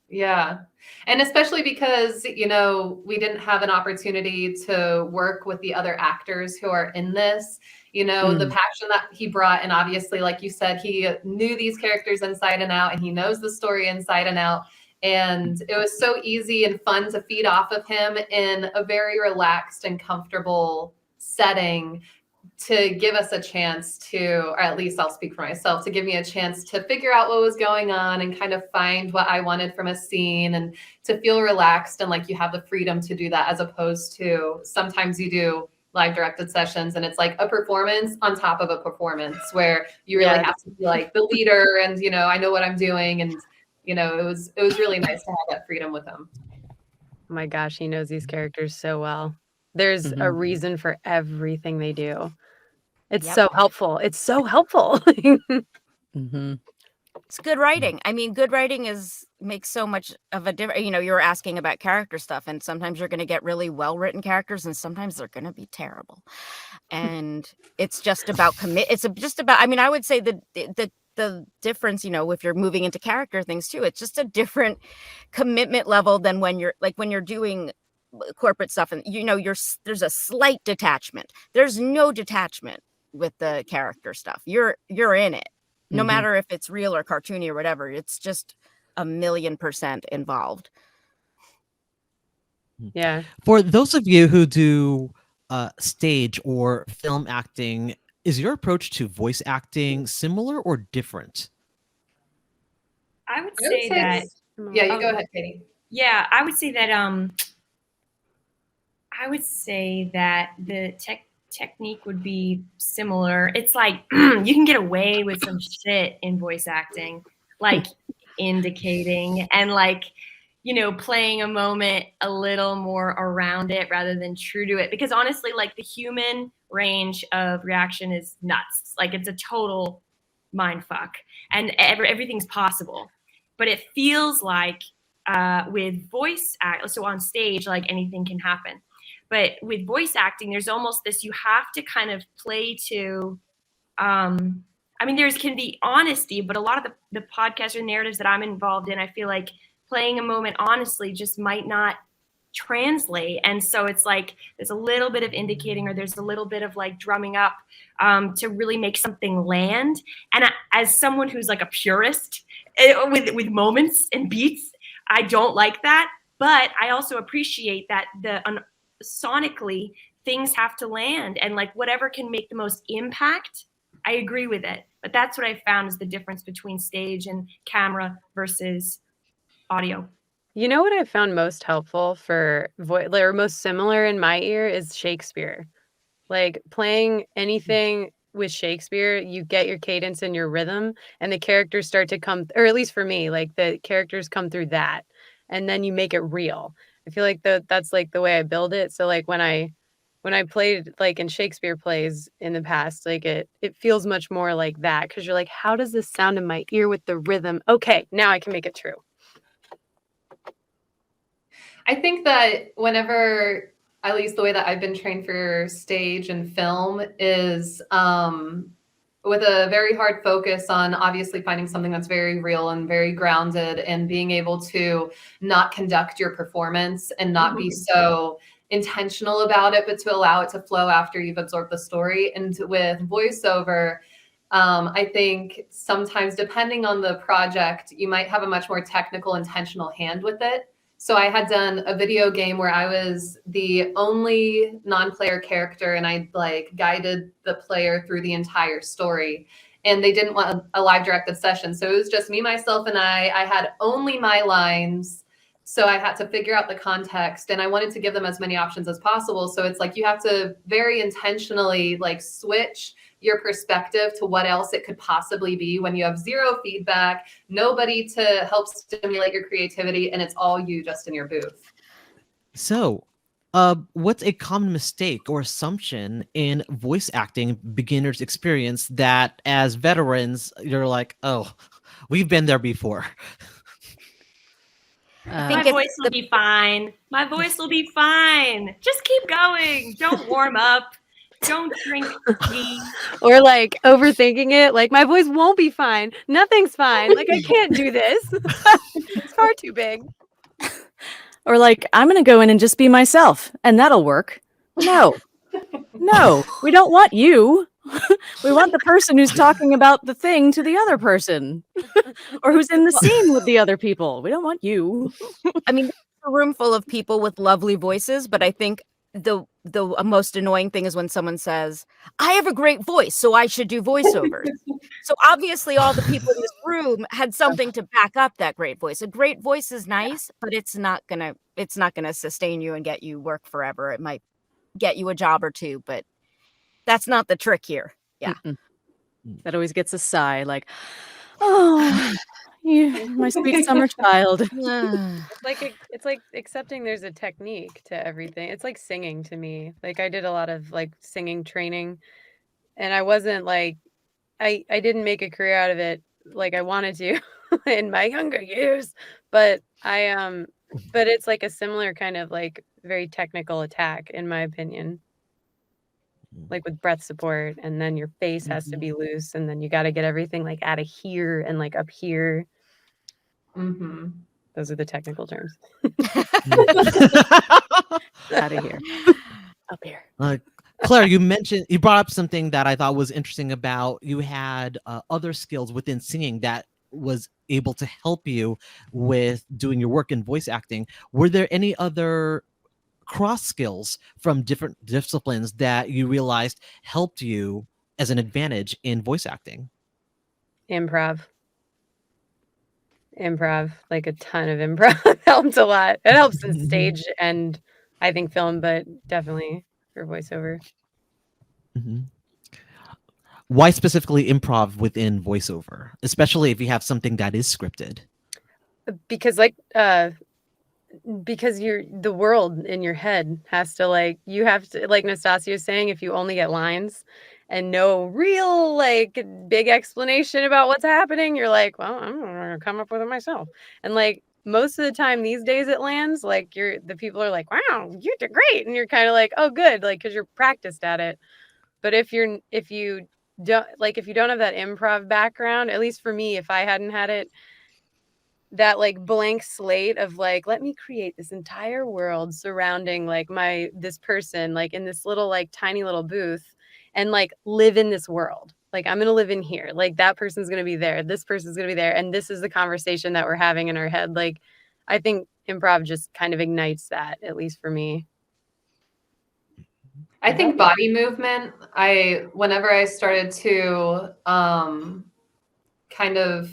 Yeah. And especially because, we didn't have an opportunity to work with the other actors who are in this, the passion that he brought. And obviously, like you said, he knew these characters inside and out, and he knows the story inside and out. And it was so easy and fun to feed off of him in a very relaxed and comfortable setting, to give us a chance to, or at least I'll speak for myself, to give me a chance to figure out what was going on and kind of find what I wanted from a scene, and to feel relaxed and like you have the freedom to do that, as opposed to sometimes you do live directed sessions and it's like a performance on top of a performance where you really have to be like the leader and, I know what I'm doing. And, it was really nice to have that freedom with him. Oh my gosh, he knows these characters so well. There's a reason for everything they do. It's so helpful. It's so helpful. It's good writing. I mean, good writing makes so much of a difference. You're asking about character stuff, and sometimes you're going to get really well-written characters, and sometimes they're going to be terrible. And it's just about It's just about. I mean, I would say the difference, if you're moving into character things too, it's just a different commitment level than when you're doing corporate stuff, and there's a slight detachment. There's no detachment with the character stuff. You're in it. No matter if it's real or cartoony or whatever, it's just 1,000,000% involved. Yeah. For those of you who do stage or film acting, is your approach to voice acting similar or different? I would say that. Yeah, you go ahead, Katie. Yeah, I would say that the technique would be similar. It's like you can get away with some shit in voice acting, like indicating and playing a moment a little more around it rather than true to it. Because honestly, like the human range of reaction is nuts. Like it's a total mind fuck, and everything's possible. But it feels like with voice act, so on stage, like anything can happen. But with voice acting, there's almost this, you have to kind of play to, there can be honesty, but a lot of the podcasts or narratives that I'm involved in, I feel like playing a moment honestly just might not translate. And so it's like, there's a little bit of indicating, or there's a little bit of like drumming up to really make something land. And as someone who's like a purist with moments and beats, I don't like that. But I also appreciate that sonically things have to land, and like whatever can make the most impact, I agree with it. But that's what I found is the difference between stage and camera versus audio. You know what I found most helpful for or most similar in my ear is Shakespeare. Like playing anything with Shakespeare, you get your cadence and your rhythm, and the characters start to come, or at least for me, like the characters come through that, and then you make it real. I feel like that's like the way I build it. So like when I played like in Shakespeare plays in the past, like it feels much more like that, because you're like, how does this sound in my ear with the rhythm? Okay, now I can make it true. I think that whenever, at least the way that I've been trained for stage and film is with a very hard focus on obviously finding something that's very real and very grounded, and being able to not conduct your performance and not be so intentional about it, but to allow it to flow after you've absorbed the story. And with voiceover, I think sometimes, depending on the project, you might have a much more technical, intentional hand with it. So I had done a video game where I was the only non-player character, and I like guided the player through the entire story. And they didn't want a live directed session, so it was just me, myself, and I had only my lines. So I had to figure out the context, and I wanted to give them as many options as possible. So it's like you have to very intentionally like switch your perspective to what else it could possibly be when you have zero feedback, nobody to help stimulate your creativity, and it's all you just in your booth. So, what's a common mistake or assumption in voice acting beginners experience that as veterans, you're like, oh, we've been there before? My voice will be fine. My voice will be fine. Just keep going. Don't warm up. Don't drink tea. Or like overthinking it, like my voice won't be fine. Nothing's fine. Like I can't do this. It's far too big. Or like, I'm going to go in and just be myself, and that'll work. No, we don't want you. We want the person who's talking about the thing to the other person, or who's in the scene with the other people. We don't want you. I mean, there's a room full of people with lovely voices, but I think the most annoying thing is when someone says, I have a great voice, so I should do voiceovers. So obviously all the people in this room had something to back up that great voice. A great voice is nice, but it's not gonna sustain you and get you work forever. It might get you a job or two, but that's not the trick here. Yeah. That always gets a sigh, like, oh, you, my sweet summer child. It's like accepting there's a technique to everything. It's like singing to me. Like I did a lot of like singing training, and I wasn't like I didn't make a career out of it like I wanted to in my younger years, but but it's like a similar kind of like very technical attack in my opinion. Like with breath support, and then your face has to be loose, and then you got to get everything like out of here and like up here. Those are the technical terms. Out of here. Up here. Claire, you brought up something that I thought was interesting about you had other skills within singing that was able to help you with doing your work in voice acting. Were there any other cross skills from different disciplines that you realized helped you as an advantage in voice acting? Improv, like a ton of improv helps a lot. It helps in stage and I think film, but definitely for voiceover. Why specifically improv within voiceover, especially if you have something that is scripted? Because because the world in your head has to like, you have to, like Nastasia was saying, if you only get lines and no real like big explanation about what's happening, you're like, well, I'm gonna come up with it myself. And like most of the time these days it lands, like the people are like, wow, you did great, and you're kind of like, oh good, like because you're practiced at it. But if you don't have that improv background, at least for me, if I hadn't had it, that like blank slate of like, let me create this entire world surrounding like this person like in this little like tiny little booth and like live in this world. Like I'm going to live in here. Like that person's going to be there. This person's going to be there. And this is the conversation that we're having in our head. Like I think improv just kind of ignites that, at least for me. I think body movement, whenever I started to kind of,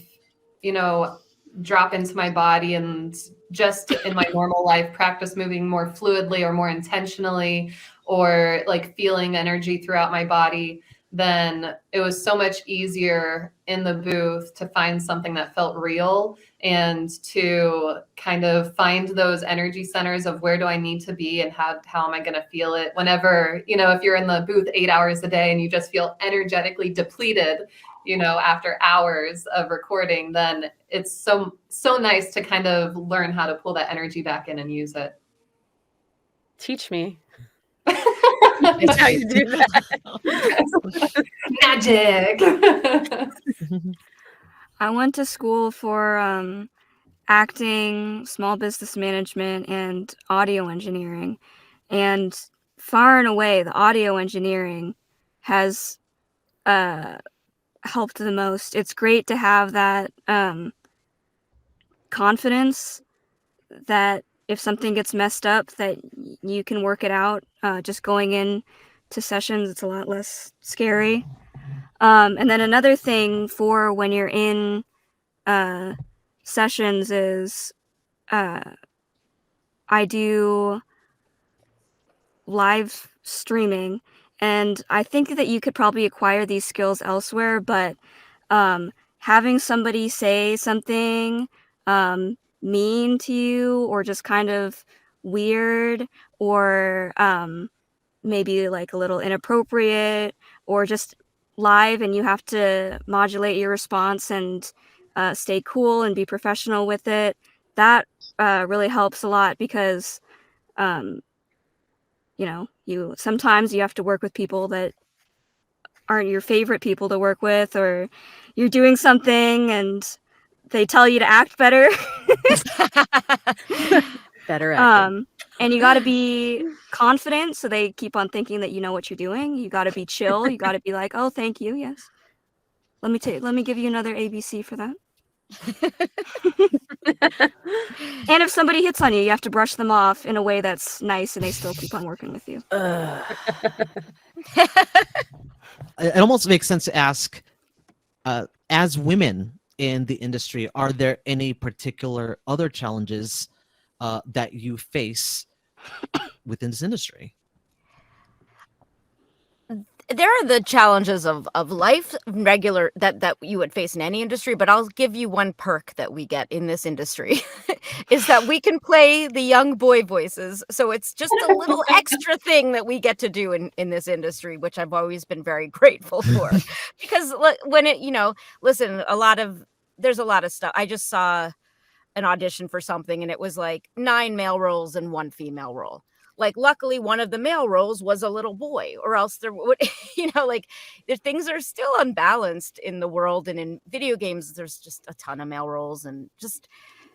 drop into my body and just in my normal life practice moving more fluidly or more intentionally, or like feeling energy throughout my body, then it was so much easier in the booth to find something that felt real and to kind of find those energy centers of where do I need to be and how am I going to feel it whenever, if you're in the booth 8 hours a day and you just feel energetically depleted, after hours of recording, then it's so nice to kind of learn how to pull that energy back in and use it. Teach me. That's how you do that. Magic. I went to school for acting, small business management, and audio engineering. And far and away, the audio engineering has helped the most. It's great to have that confidence that if something gets messed up, that you can work it out. Just going in to sessions, it's a lot less scary. And then another thing for when you're in sessions is I do live streaming, and I think that you could probably acquire these skills elsewhere, but having somebody say something mean to you, or just kind of weird, or maybe like a little inappropriate, or just live, and you have to modulate your response and stay cool and be professional with it. That really helps a lot, because you sometimes you have to work with people that aren't your favorite people to work with, or you're doing something and they tell you to act better. Better acting. And you got to be confident, so they keep on thinking that you know what you're doing. You got to be chill. You got to be like, "Oh, thank you. Yes. Let me give you another ABC for that." And if somebody hits on you, you have to brush them off in a way that's nice, and they still keep on working with you. It almost makes sense to ask, as women in the industry, are there any particular other challenges that you face within this industry? There are the challenges of life regular that you would face in any industry, but I'll give you one perk that we get in this industry is that we can play the young boy voices. So it's just a little extra thing that we get to do in this industry, which I've always been very grateful for. Because when it, listen, there's a lot of stuff. I just saw an audition for something, and it was like 9 male roles and 1 female role. Like, luckily, one of the male roles was a little boy, or else there would, things are still unbalanced in the world, and in video games, there's just a ton of male roles, and just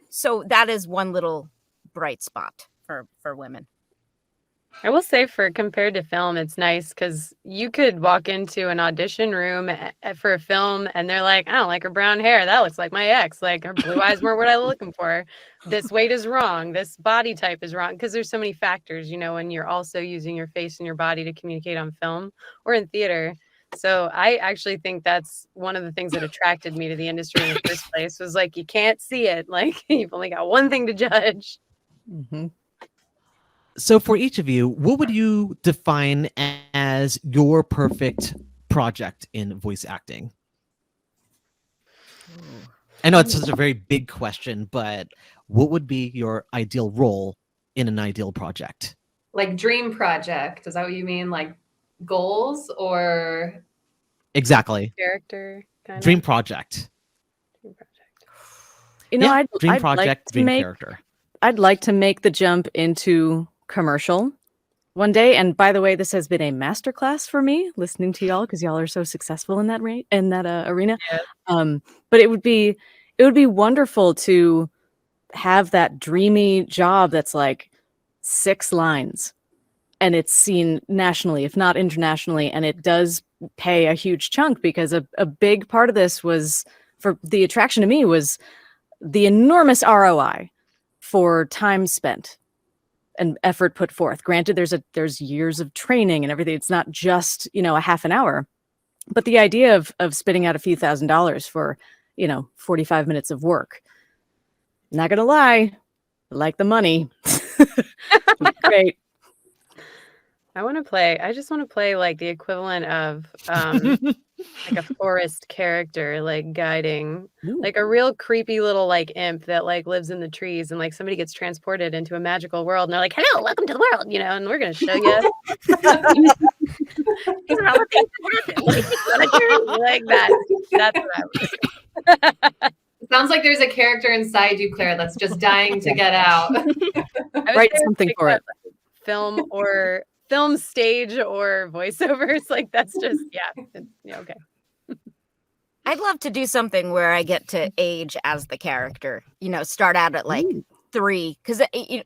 so that is one little bright spot for women. I will say, compared to film, it's nice because you could walk into an audition room for a film and they're like, I don't like her brown hair. That looks like my ex. Like, her blue eyes weren't what I was looking for. This weight is wrong. This body type is wrong. Because there's so many factors, and you're also using your face and your body to communicate on film or in theater. So I actually think that's one of the things that attracted me to the industry in the first place, was like, you can't see it. Like, you've only got one thing to judge. Mm-hmm. So for each of you, what would you define as your perfect project in voice acting? I know it's such a very big question, but what would be your ideal role in an ideal project? Like dream project. Is that what you mean? Like goals or? Exactly. Character. Kind dream of. Project. Dream project. Dream project, dream character. I'd like to make the jump into commercial one day. And by the way, this has been a masterclass for me, listening to y'all, because y'all are so successful in that arena. Yeah. But it would be wonderful to have that dreamy job that's like 6 lines, and it's seen nationally, if not internationally, and it does pay a huge chunk, because a big part of this was, for the attraction to me, was the enormous ROI for time spent and effort put forth. Granted, there's years of training and everything. It's not just, a half an hour, but the idea of spitting out a few $1,000s for, 45 minutes of work. Not gonna lie, I like the money. Great. I just want to play like the equivalent of like a forest character, like guiding. Ooh. Like a real creepy little like imp that like lives in the trees, and like somebody gets transported into a magical world and they're like, hello, welcome to the world, and we're gonna show you these are all the things that happen. Like that. That's what I would do. Sounds like there's a character inside you, Claire, that's just dying to get out. Write something for it. Film stage or voiceovers, like that's just okay. I'd love to do something where I get to age as the character, start out at like 3, because a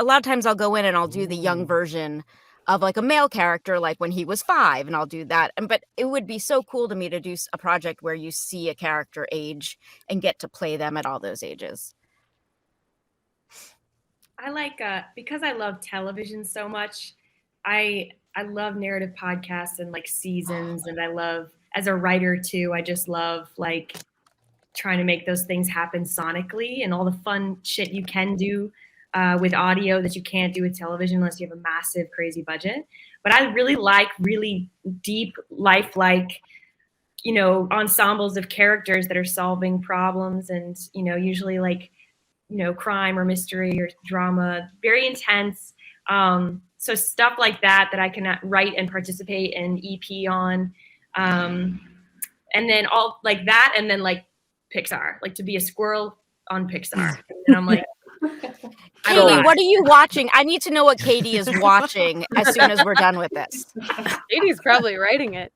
lot of times I'll go in and I'll do the young version of like a male character, like when he was 5, and I'll do that. But it would be so cool to me to do a project where you see a character age and get to play them at all those ages. I like because I love television so much. I love narrative podcasts and like seasons, and I love, as a writer too, I just love like trying to make those things happen sonically and all the fun shit you can do with audio that you can't do with television unless you have a massive, crazy budget. But I really like really deep, lifelike, ensembles of characters that are solving problems, and, usually like, crime or mystery or drama, very intense. So stuff like that I can write and participate in EP on. And then all like that, and then like Pixar, like to be a squirrel on Pixar. And I'm like, Katie, what are you watching? I need to know what Katie is watching as soon as we're done with this. Katie's probably writing it.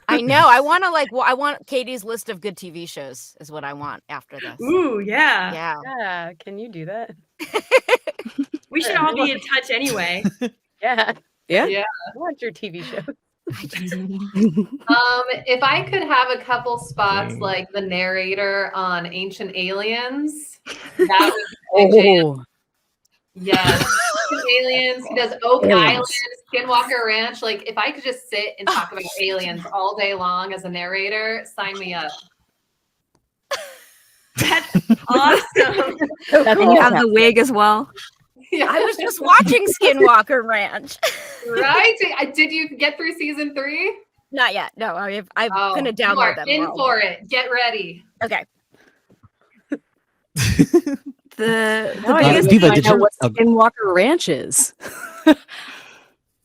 I know. I want Katie's list of good TV shows is what I want after this. Ooh, yeah. Yeah. Can you do that? We should all be in touch anyway. Yeah. Yeah. I want your TV show. If I could have a couple spots like the narrator on Ancient Aliens, that would be my jam. Yes. Aliens. He does Oak Island, Skinwalker Ranch. Like, if I could just sit and talk about aliens all day long as a narrator, sign me up. That's awesome. And you have the wig as well. Yeah. I was just watching Skinwalker Ranch. Right? Did you get through season 3? Not yet. No, I'm gonna download them. In for it. Get ready. Okay. Viva, did you what Skinwalker Ranch is?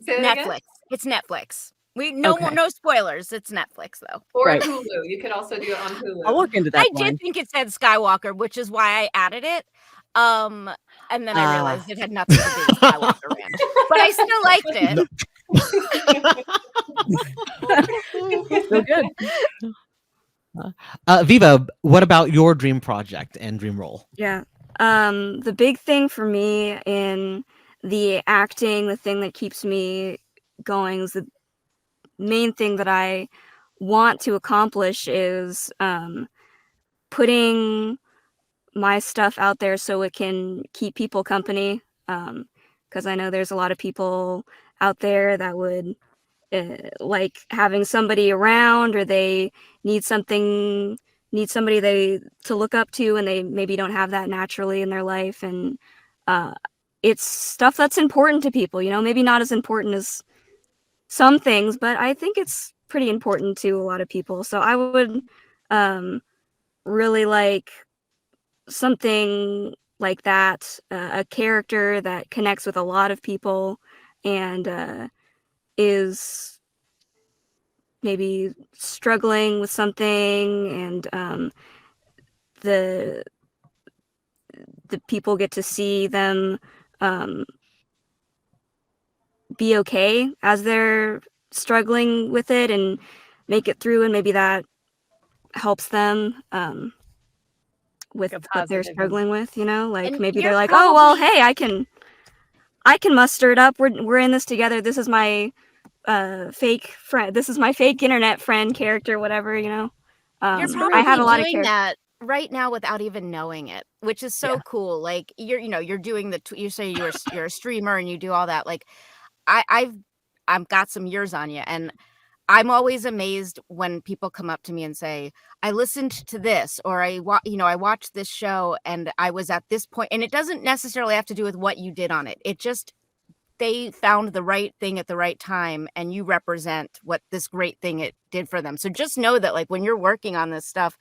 Netflix. It's Netflix. No spoilers. It's Netflix though. Or Right. Hulu. You could also do it on Hulu. I'll look into that. I did think it said Skywalker, which is why I added it. And then I realized it had nothing to do with Skywalker Ranch. But I still liked it. So good. Viva, what about your dream project and dream role? Yeah. The big thing for me in the acting, the thing that keeps me going, is the main thing that I want to accomplish is putting my stuff out there so it can keep people company. Because I know there's a lot of people out there that would like having somebody around, or they need somebody to look up to, and they maybe don't have that naturally in their life. And it's stuff that's important to people, maybe not as important as some things, but I think it's pretty important to a lot of people. So I would really like something like that, a character that connects with a lot of people and is maybe struggling with something, and the people get to see them be okay as they're struggling with it and make it through, and maybe that helps them with what they're struggling with, like And maybe you're they're like, oh well, hey, I can muster it up, we're in this together, this is my fake friend, this is my fake internet friend character, whatever. You're probably I have a lot of doing that right now without even knowing it, which is so cool. Like you're doing you say you're a streamer and you do all that. Like I've got some years on you, and I'm always amazed when people come up to me and say, I listened to this, or I watched this show and I was at this point, and it doesn't necessarily have to do with what you did on it. It just, they found the right thing at the right time, and you represent what this great thing it did for them. So just know that, like, when you're working on this stuff,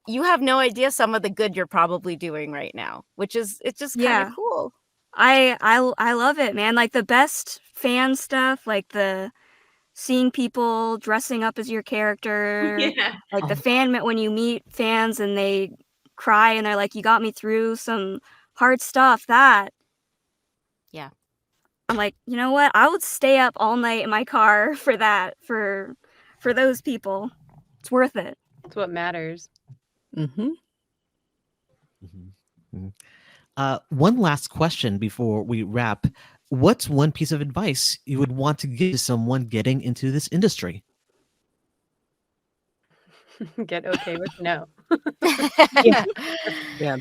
you have no idea some of the good you're probably doing right now, it's just kind of cool. I love it, man. Like the best fan stuff, like the seeing people dressing up as your character, like the fan when you meet fans and they cry and they're like, you got me through some hard stuff. That, I'm like, you know what? I would stay up all night in my car for that, for those people. It's worth it. It's what matters. Mm-hmm. One last question before we wrap. what's one piece of advice you would want to give to someone getting into this industry? Get okay with no. Yeah,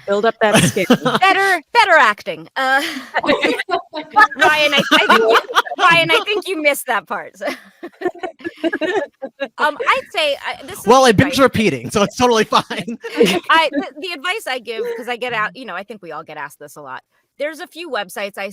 build up that skin. better acting. Ryan, I think you missed that part. So. I'd say this. Is Well, I've been repeating, so it's totally fine. The advice I give, because I get out, I think we all get asked this a lot. There's a few websites I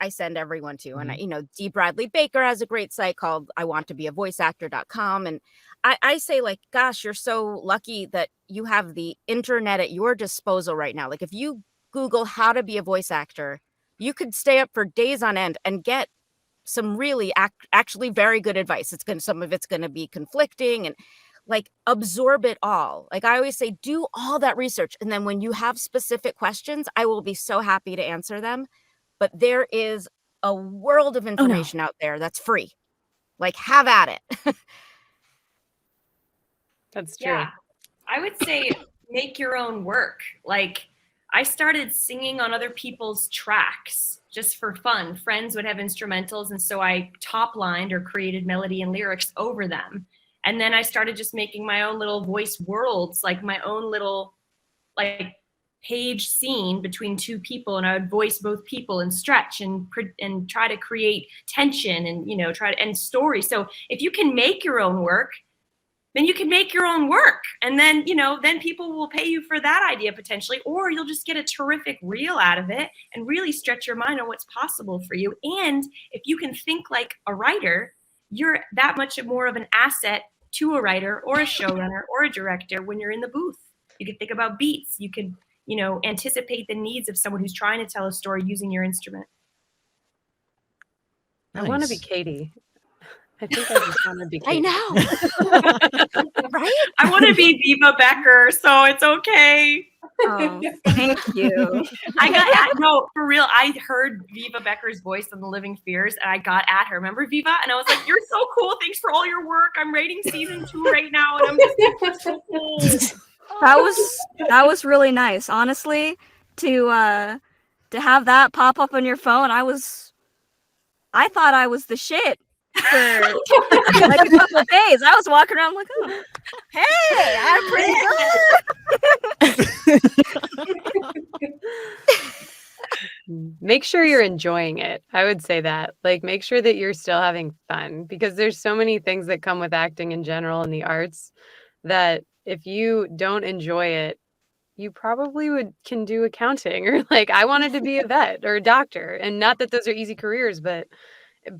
send everyone to, and D. Bradley Baker has a great site called iwanttobeavoiceactor.com, and I say, like, gosh, you're so lucky that you have the internet at your disposal right now. Like, if you Google how to be a voice actor, you could stay up for days on end and get some really actually very good advice. Some of it's going to be conflicting, and like, absorb it all. Like, I always say, do all that research, and then when you have specific questions, I will be so happy to answer them. But there is a world of information out there that's free. Like, have at it. That's true. Yeah, I would say make your own work. Like, I started singing on other people's tracks just for fun. Friends would have instrumentals, and so I top-lined or created melody and lyrics over them. And then I started just making my own little voice worlds, like my own little like page scene between two people, and I would voice both people and stretch and try to create tension and and story. So if you can make your own work, then you can make your own work, and then then people will pay you for that idea potentially, or you'll just get a terrific reel out of it and really stretch your mind on what's possible for you. And if you can think like a writer, you're that much more of an asset to a writer or a showrunner or a director when you're in the booth. You can think about beats. You could anticipate the needs of someone who's trying to tell a story using your instrument. Nice. I want to be Katie. I think I just want to be Katie. I know. Right? I want to be Viva Becker, so it's okay. Oh, thank you. No, for real. I heard Viva Becker's voice on The Living Fears, and I got at her. Remember, Viva? And I was like, "You're so cool. Thanks for all your work. I'm writing season 2 right now, and I'm just so cool." That was really nice, honestly. To have that pop up on your phone, I thought I was the shit for like a couple of days. I was walking around like, oh, hey, I'm pretty good. Make sure you're enjoying it. I would say that. Like, make sure that you're still having fun, because there's so many things that come with acting in general and the arts that if you don't enjoy it, you probably can do accounting, or like, I wanted to be a vet or a doctor, and not that those are easy careers, but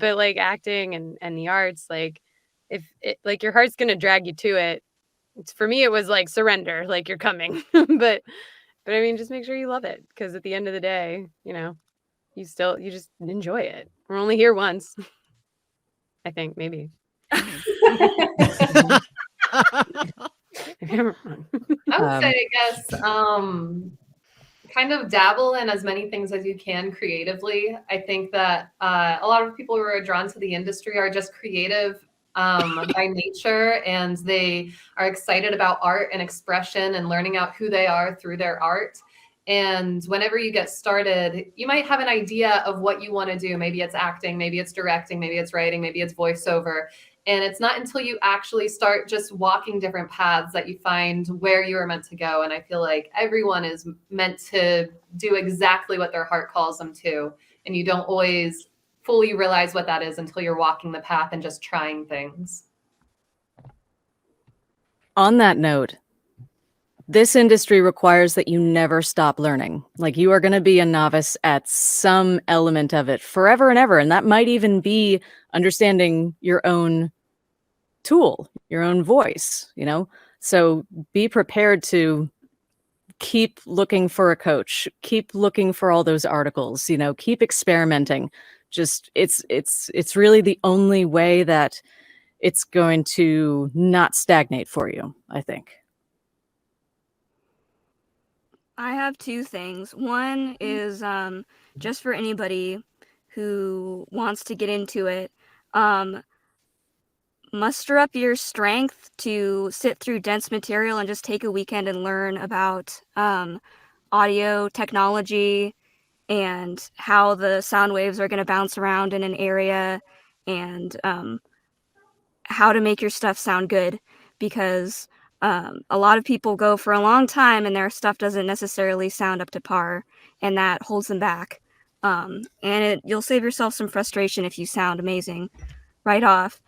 like acting and the arts, like, if it, like, your heart's going to drag you to it. For me, it was like surrender, like, you're coming. but I mean, just make sure you love it, because at the end of the day, you just enjoy it. We're only here once. I think, maybe. I would say, I guess, kind of dabble in as many things as you can creatively. I think that a lot of people who are drawn to the industry are just creative by nature, and they are excited about art and expression and learning out who they are through their art. And whenever you get started, you might have an idea of what you want to do. Maybe it's acting, maybe it's directing, maybe it's writing, maybe it's voiceover. And it's not until you actually start just walking different paths that you find where you are meant to go. And I feel like everyone is meant to do exactly what their heart calls them to. And you don't always fully realize what that is until you're walking the path and just trying things. On that note, this industry requires that you never stop learning. Like, you are going to be a novice at some element of it forever and ever. And that might even be understanding your own tool, your own voice, So be prepared to keep looking for a coach, keep looking for all those articles, keep experimenting. Just, it's really the only way that it's going to not stagnate for you, I think. I have 2 things. One is just for anybody who wants to get into it. Muster up your strength to sit through dense material and just take a weekend and learn about audio technology and how the sound waves are going to bounce around in an area, and how to make your stuff sound good, because a lot of people go for a long time and their stuff doesn't necessarily sound up to par, and that holds them back. And you'll save yourself some frustration if you sound amazing right off.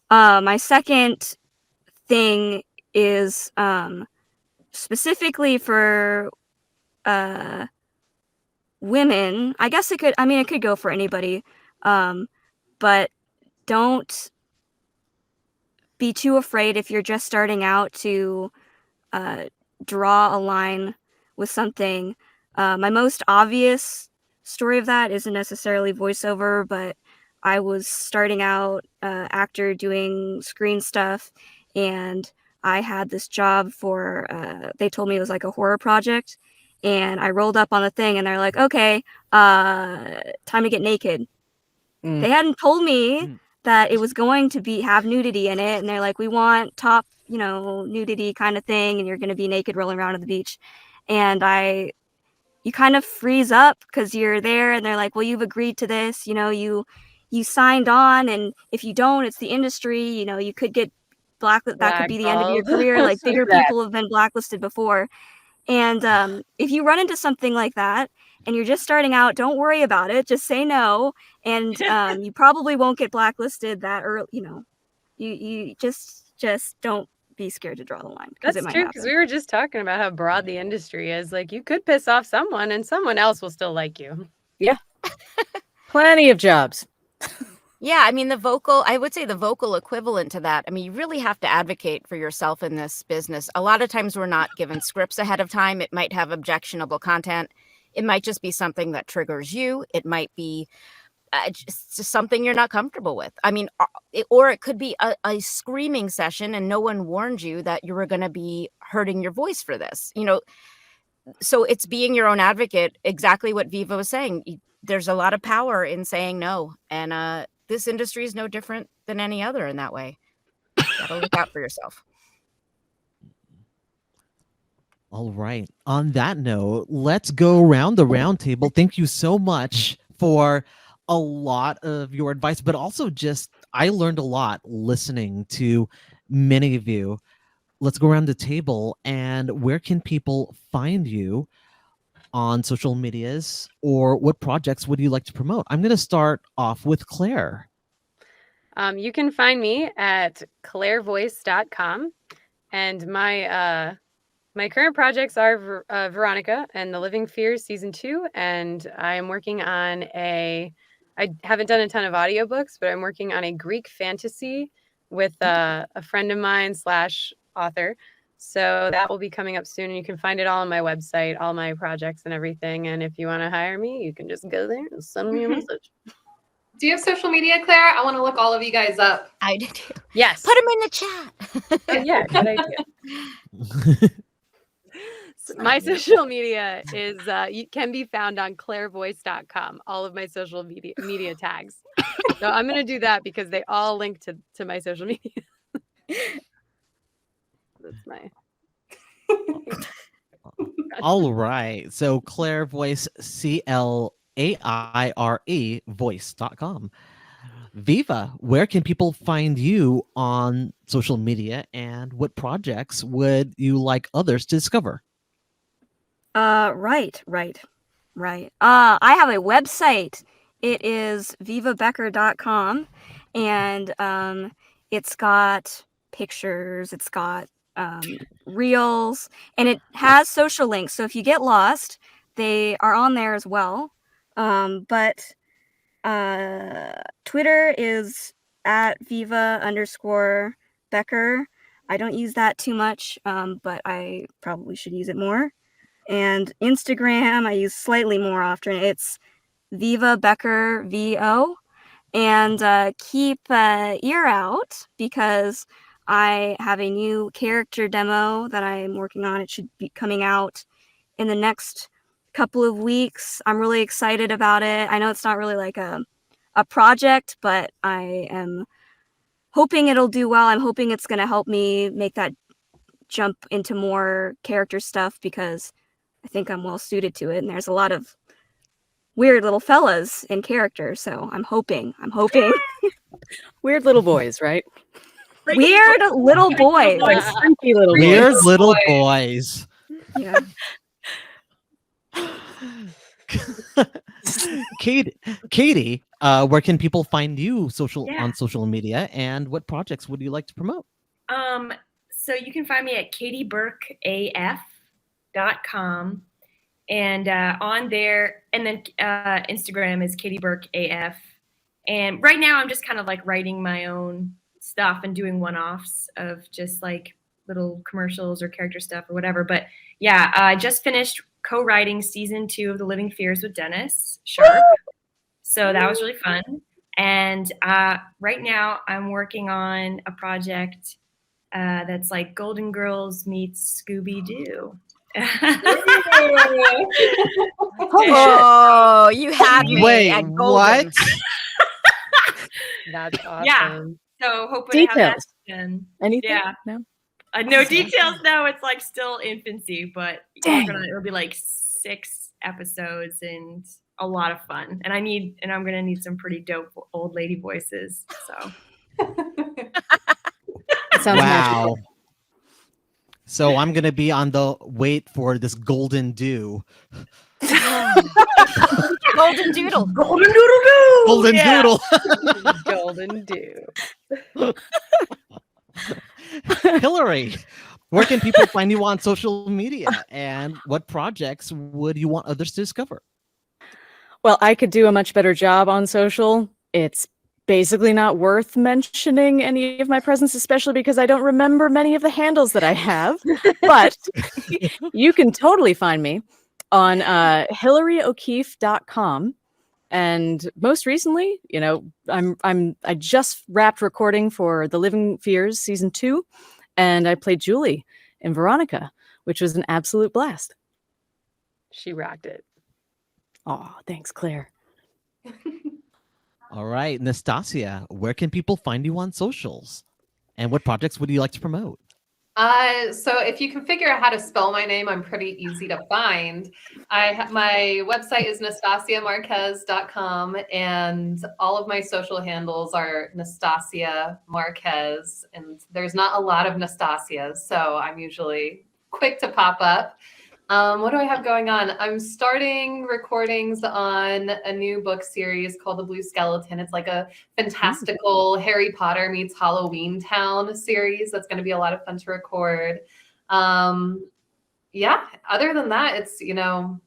My second thing is specifically for women. I guess it could go for anybody, but don't be too afraid if you're just starting out to draw a line with something. My most obvious story of that isn't necessarily voiceover, but I was starting out actor doing screen stuff, and I had this job for, they told me it was like a horror project, and I rolled up on the thing and they're like, okay, time to get naked. They hadn't told me that it was going to have nudity in it, and they're like, we want top, nudity kind of thing, and you're going to be naked rolling around on the beach. And you kind of freeze up because you're there, and they're like, well, you've agreed to this, you signed on, and if you don't, it's the industry, you could get blacklisted. That could be the end of your career. Like, bigger people have been blacklisted before. And if you run into something like that and you're just starting out, don't worry about it. Just say no, and you probably won't get blacklisted that early. You just don't be scared to draw the line. That's true, because we were just talking about how broad the industry is. Like, you could piss off someone and someone else will still like you. Yeah. Plenty of jobs. Yeah, I mean, I would say the vocal equivalent to that. I mean, you really have to advocate for yourself in this business. A lot of times we're not given scripts ahead of time. It might have objectionable content. It might just be something that triggers you. It might be just something you're not comfortable with. I mean, or it could be a screaming session and no one warned you that you were going to be hurting your voice for this. So it's being your own advocate, exactly what Viva was saying. There's a lot of power in saying no. And this industry is no different than any other in that way. You gotta look out for yourself. All right. On that note, let's go around the roundtable. Thank you so much for a lot of your advice, but also I learned a lot listening to many of you. Let's go around the table, and where can people find you on social medias, or what projects would you like to promote? I'm going to start off with Claire. You can find me at clairevoice.com, and my current projects are Veronica and the Living Fears Season 2, and I am working on I haven't done a ton of audiobooks, but I'm working on a Greek fantasy with a friend of mine / author. So that will be coming up soon, and you can find it all on my website, all my projects and everything. And if you want to hire me, you can just go there and send me a message. Do you have social media, Claire? I want to look all of you guys up. I did too. Yes. Put them in the chat. Yeah, good idea. My social media can be found on clairevoice.com, all of my social media tags. So I'm going to do that because they all link to my social media. That's my... All right. So Claire Voice, CLAIRE voice.com. Viva, where can people find you on social media, and what projects would you like others to discover? Right. I have a website. It is vivabecker.com, and it's got pictures, it's got reels, and it has social links. So if you get lost, they are on there as well. But Twitter is at Viva_Becker. I don't use that too much, but I probably should use it more. And Instagram, I use slightly more often. It's Viva Becker VO. And keep ear out, because I have a new character demo that I'm working on. It should be coming out in the next couple of weeks. I'm really excited about it. I know it's not really like a project, but I am hoping it'll do well. I'm hoping it's going to help me make that jump into more character stuff, because I think I'm well suited to it. And there's a lot of weird little fellas in character. So I'm hoping. Weird little boys, right? Weird little boys. Freaky little Weird boys. little boys. Yeah. Katie, where can people find you Yeah. on social media, and what projects would you like to promote? So you can find me at katieburkeaf.com, and on there, and then Instagram is katieburkeaf. And right now I'm just kind of like writing my own stuff and doing one-offs of just like little commercials or character stuff or whatever. But yeah, I just finished co-writing season 2 of The Living Fears with Dennis Sharp. So that was really fun. And right now I'm working on a project that's like Golden Girls meets Scooby-Doo. Oh, you had me Wait, at what? golden. That's awesome. Yeah. So hopefully have Details. that done. Anything? Yeah. No. No details. No, it's like still infancy, but Dang. it'll be like 6 episodes and a lot of fun. And I'm gonna need some pretty dope old lady voices. So Sounds Wow. magical. So I'm gonna be on the wait for this golden dew. Golden doodle. Golden Doodle Doo. Golden Yeah. doodle. Golden Dew. Hillary, where can people find you on social media, and what projects would you want others to discover? Well, I could do a much better job on social. It's basically not worth mentioning any of my presence, especially because I don't remember many of the handles that I have. But you can totally find me on HillaryO'Keefe.com. And most recently, I just wrapped recording for The Living Fears season 2, and I played Julie in Veronica, which was an absolute blast. She rocked it. Oh, thanks, Claire. All right, Nastasia, where can people find you on socials, and what projects would you like to promote? So if you can figure out how to spell my name, I'm pretty easy to find. My website is nastasiamarquez.com, and all of my social handles are Nastasia Marquez, and there's not a lot of Nastasias, so I'm usually quick to pop up. What do I have going on? I'm starting recordings on a new book series called The Blue Skeleton. It's like a fantastical Harry Potter meets Halloween Town series. That's going to be a lot of fun to record. Yeah, other than that, it's, a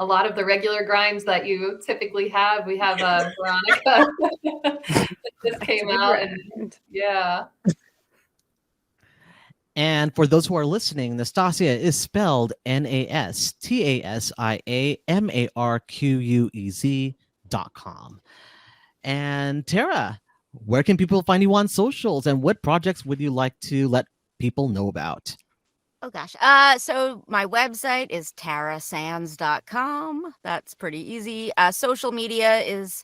lot of the regular grinds that you typically have. We have Veronica that just came out, and yeah. And for those who are listening, Nastasia is spelled NASTASIAMARQUEZ.com. And Terra, where can people find you on socials, and what projects would you like to let people know about? Oh gosh. So my website is tarasands.com. That's pretty easy. Social media is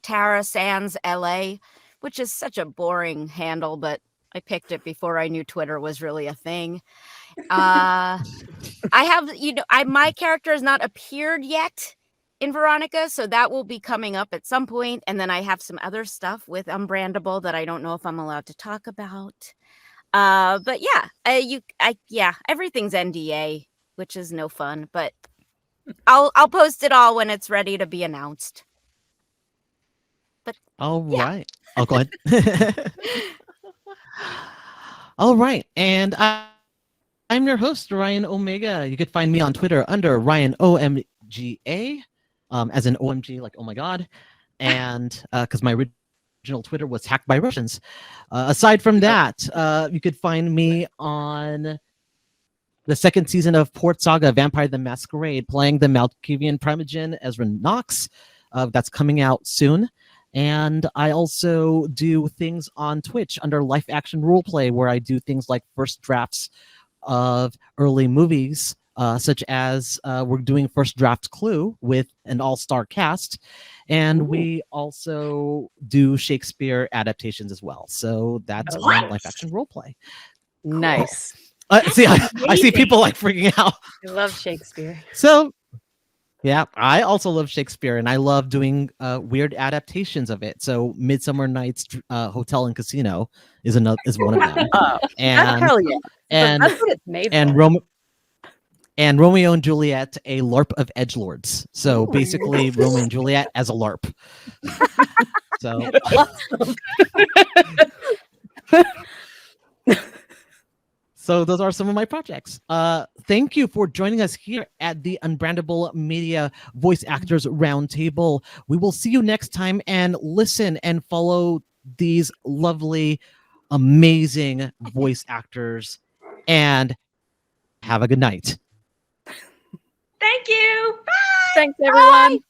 Tara Sands LA, which is such a boring handle, but I picked it before I knew Twitter was really a thing. I have, my character has not appeared yet in Veronica, so that will be coming up at some point. And then I have some other stuff with Unbrandable that I don't know if I'm allowed to talk about. But yeah, everything's NDA, which is no fun. But I'll post it all when it's ready to be announced. But All right. Oh, go ahead. All right, and I'm your host, Ryan Omega. You could find me on Twitter under Ryan OMGA, as in OMG, like oh my god, and because my original Twitter was hacked by Russians. Aside from that, you could find me on the second season of Port Saga: Vampire the Masquerade, playing the Malkavian Primogen Ezra Knox. That's coming out soon. And I also do things on Twitch under Life Action Roleplay, where I do things like first drafts of early movies, such as we're doing First Draft Clue with an all-star cast. And we also do Shakespeare adaptations as well. So that's on Life Action Roleplay. Nice. See, I see people like freaking out. I love Shakespeare. So, Yeah, I also love Shakespeare, and I love doing weird adaptations of it. So, Midsummer Night's Hotel and Casino is one of them, and Hell yeah. and That's what it's made and for. Romeo and Juliet, a LARP of edgelords. So basically, Romeo and Juliet as a LARP. So. So those are some of my projects. Thank you for joining us here at the Unbrandable Media Voice Actors Roundtable. We will see you next time, and listen and follow these lovely, amazing voice actors, and have a good night. Thank you. Bye. Thanks, everyone. Bye.